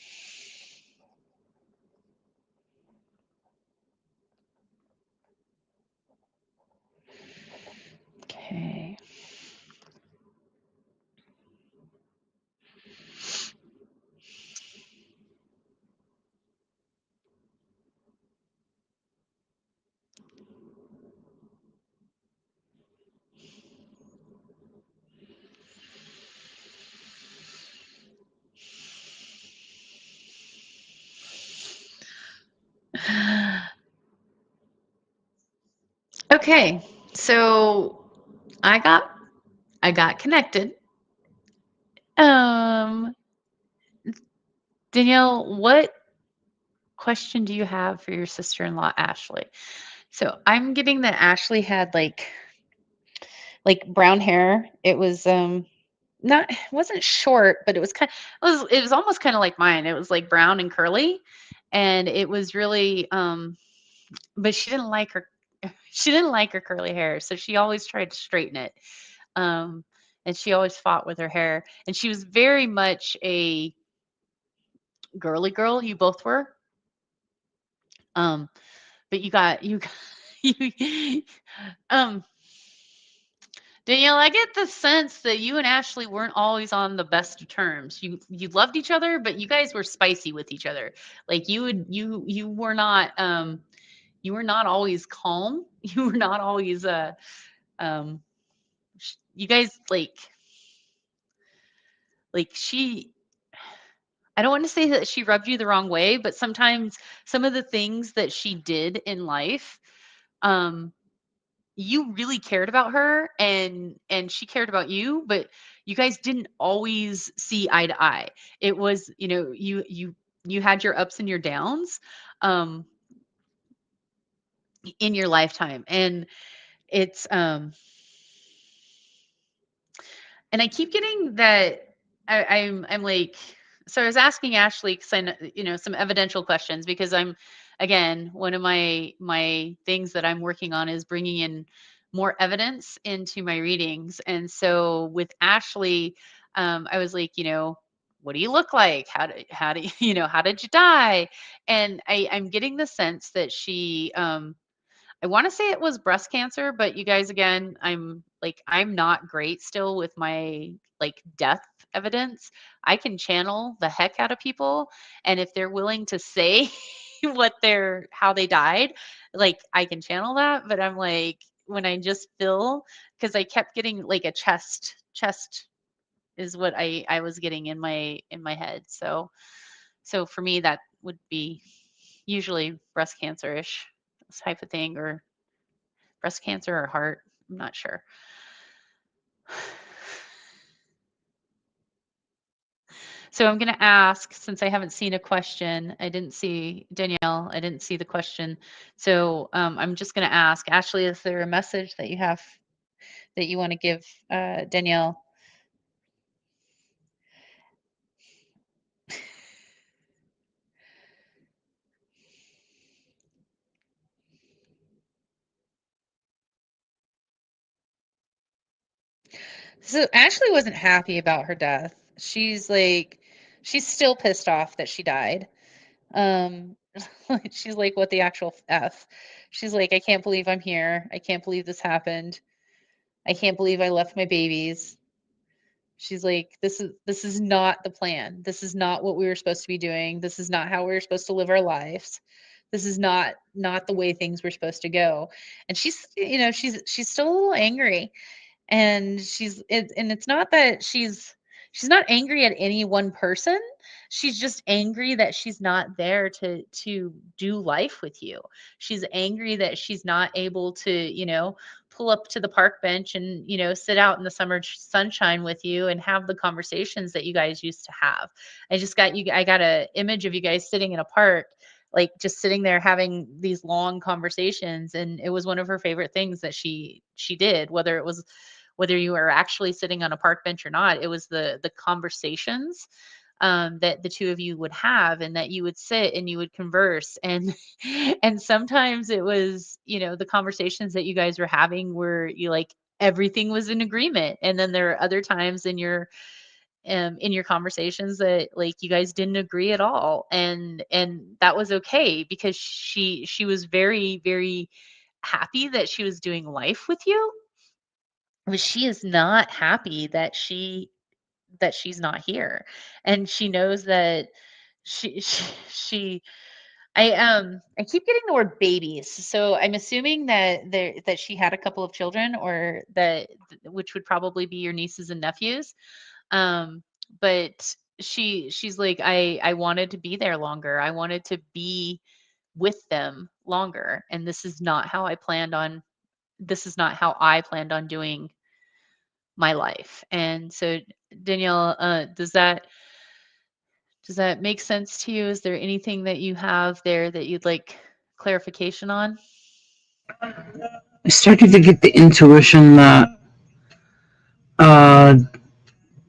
Okay. Okay, so I got I got connected. Um, Danielle, what question do you have for your sister-in-law Ashley? So I'm getting that Ashley had like brown hair. It was not it wasn't short, but it was almost kind of like mine. It was like brown and curly, and it was really but she didn't like her curly hair, so she always tried to straighten it. Um and she always fought with her hair, and she was very much a girly girl. You both were. Um but you um Danielle, I get the sense that you and Ashley weren't always on the best of terms. You loved each other, but you guys were spicy with each other. Like you were not always calm. You were not always um you guys like she I don't want to say that she rubbed you the wrong way, but sometimes some of the things that she did in life, um you really cared about her, and she cared about you, but you guys didn't always see eye to eye. It was, you had your ups and your downs um in your lifetime, and it's and I keep getting that I'm like, so I was asking Ashley, 'cause some evidential questions, because I'm, again, one of my things that I'm working on is bringing in more evidence into my readings. And so with Ashley, I was like, what do you look like? How do how did you die? And I'm getting the sense that she I want to say it was breast cancer, but you guys, again, I'm not great still with my death evidence. I can channel the heck out of people, and if they're willing to say how they died, I can channel that, but I'm like, when I just feel, because I kept getting like a chest is what I was getting in my head. So for me that would be usually breast cancer-ish type of thing, or breast cancer or heart. I'm not sure. So I'm going to ask, since I haven't seen a question, I didn't see Danielle, I didn't see the question. So I'm just going to ask Ashley, is there a message that you have that you want to give Danielle? So Ashley wasn't happy about her death. She's still pissed off that she died. Um, she's like, what the actual F? She's like, I can't believe I'm here. I can't believe this happened. I can't believe I left my babies. She's like, this is not the plan. This is not what we were supposed to be doing. This is not how we were supposed to live our lives. This is not the way things were supposed to go. And she's still a little angry, and it's not that she's not angry at any one person. She's just angry that she's not there to do life with you. She's angry that she's not able to pull up to the park bench and sit out in the summer sunshine with you and have the conversations that you guys used to have. I got a image of you guys sitting in a park, like just sitting there having these long conversations, and it was one of her favorite things that she did, whether you were actually sitting on a park bench or not. It was the conversations that the two of you would have, and that you would sit and you would converse, and and sometimes it was the conversations that you guys were having where you everything was in agreement, and then there are other times in your conversations that you guys didn't agree at all, and that was okay, because she was very, very happy that she was doing life with you, but she is not happy that she's not here. And she knows that she I keep getting the word babies. So I'm assuming that she had a couple of children, or that which would probably be your nieces and nephews. Um but she's like, I wanted to be there longer. I wanted to be with them longer, and this is not how I planned this is not how I planned on doing my life. And so, Danielle, does that make sense to you? Is there anything that you have there that you'd like clarification on? I started to get the intuition that uh,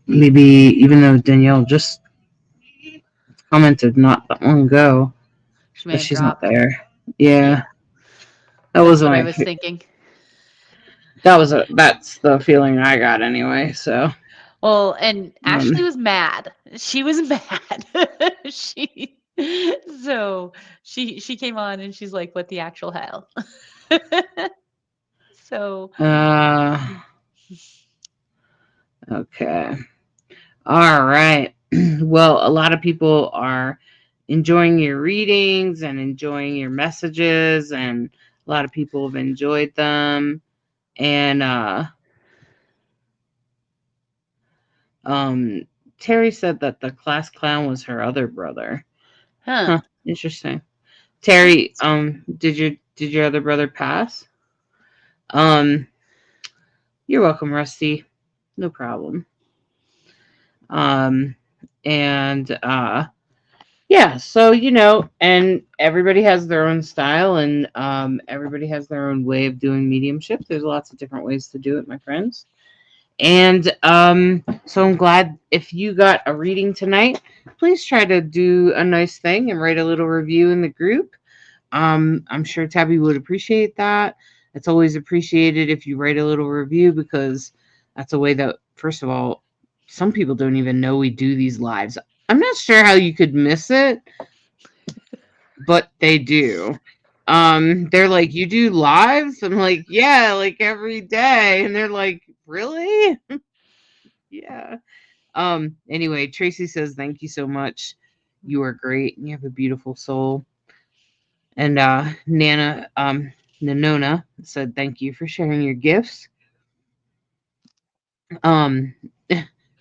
maybe even though Danielle just commented not that long ago She may that have she's not dropped. there. Yeah, Yeah, that that's was what I my was thinking. that's the feeling I got anyway. So Well, and Ashley um, was mad. She was mad. she so she came on and she's like, "What the actual hell?" So uh, okay, all right. Well, a lot of people are enjoying your readings and enjoying your messages, and a lot of people have enjoyed them. And um, Terry said that the class clown was her other brother. huh. Huh, interesting. Terry, That's weird. did your other brother pass? Um, you're welcome, Rusty. No problem. Um, and yeah, so and everybody has their own style, and everybody has their own way of doing mediumship. There's lots of different ways to do it, my friends. And so I'm glad if you got a reading tonight, please try to do a nice thing and write a little review in the group. I'm sure Tabbie would appreciate that. It's always appreciated if you write a little review because that's a way that, first of all, some people don't even know we do these lives. I'm not sure how you could miss it, but they do. They're like, "You do lives?" I'm like, "Yeah, like every day." And they're like, "Really?" Yeah. Anyway, Tracy says, "Thank you so much. You are great and you have a beautiful soul." And Nanona said, "Thank you for sharing your gifts." Um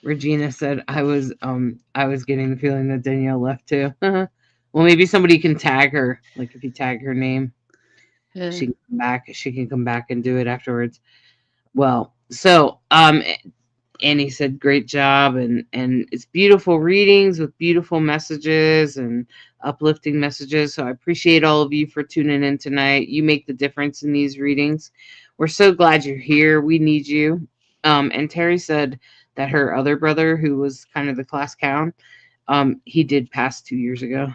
Regina said, I was getting the feeling that Danielle left too. Well, maybe somebody can tag her. Like if you tag her name, Uh, she can come back and do it afterwards. Well, so Annie said, "Great job," and it's beautiful readings with beautiful messages and uplifting messages. So I appreciate all of you for tuning in tonight. You make the difference in these readings. We're so glad you're here. We need you. And Terry said that her other brother, who was kind of the class clown, he did pass 2 years ago.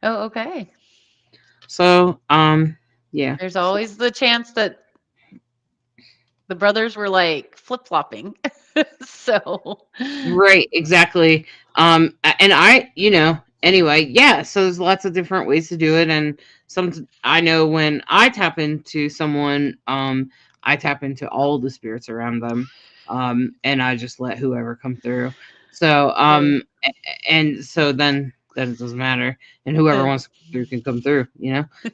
oh, okay. So yeah. There's always the chance that the brothers were like flip-flopping. So, Right, exactly. And anyway, yeah, so there's lots of different ways to do it. And I know when I tap into someone, I tap into all the spirits around them. And I just let whoever come through. So, right. and so then it doesn't matter. And whoever Uh, wants to come through can come through.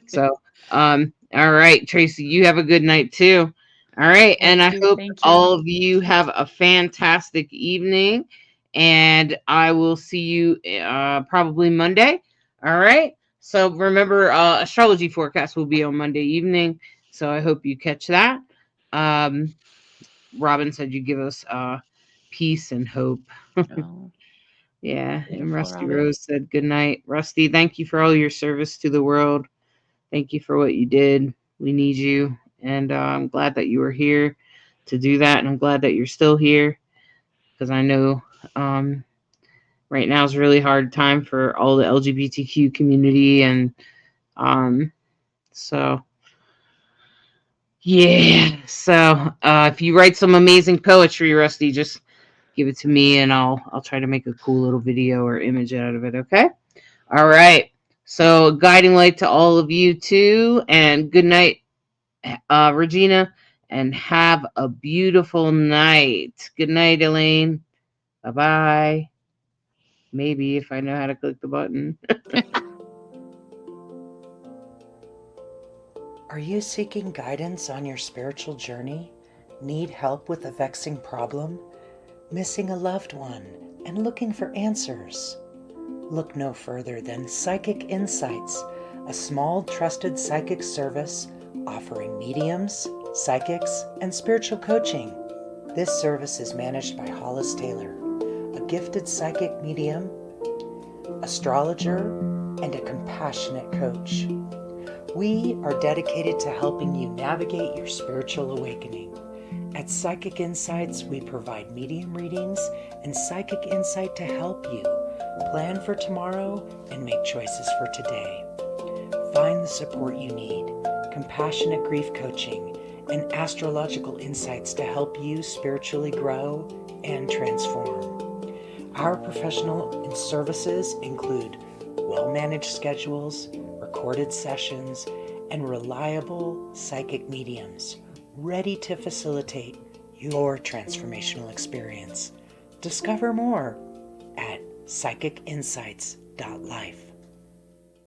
So, all right, Tracy, you have a good night too. All right. And Thank I you. hope Thank you. all of you have a fantastic evening. And I will see you probably Monday. All right. So remember, astrology forecast will be on Monday evening. So I hope you catch that. Um, Robin said you give us peace and hope. Oh, Yeah. And beautiful, Rusty Robin. Rose said good night. Rusty, thank you for all your service to the world. Thank you for what you did. We need you. And I'm glad that you were here to do that. And I'm glad that you're still here because I know right now is a really hard time for all the LGBTQ community. And um, so, yeah. So if you write some amazing poetry, Rusty, just give it to me and I'll try to make a cool little video or image out of it. Okay. All right. So guiding light to all of you too. And good night, Regina, and have a beautiful night. Good night, Elaine. Bye bye. Maybe if I know how to click the button. Are you seeking guidance on your spiritual journey? Need help with a vexing problem? Missing a loved one and looking for answers? Look no further than Psychic Insights, a small trusted psychic service offering mediums, psychics, and spiritual coaching. This service is managed by Hollis Taylor, a gifted psychic medium, astrologer, and a compassionate coach. We are dedicated to helping you navigate your spiritual awakening. At Psychic Insights, we provide medium readings and psychic insight to help you plan for tomorrow and make choices for today. Find the support you need, compassionate grief coaching, and astrological insights to help you spiritually grow and transform. Our professional services include well-managed schedules, recorded sessions, and reliable psychic mediums ready to facilitate your transformational experience. Discover more at psychicinsights.life.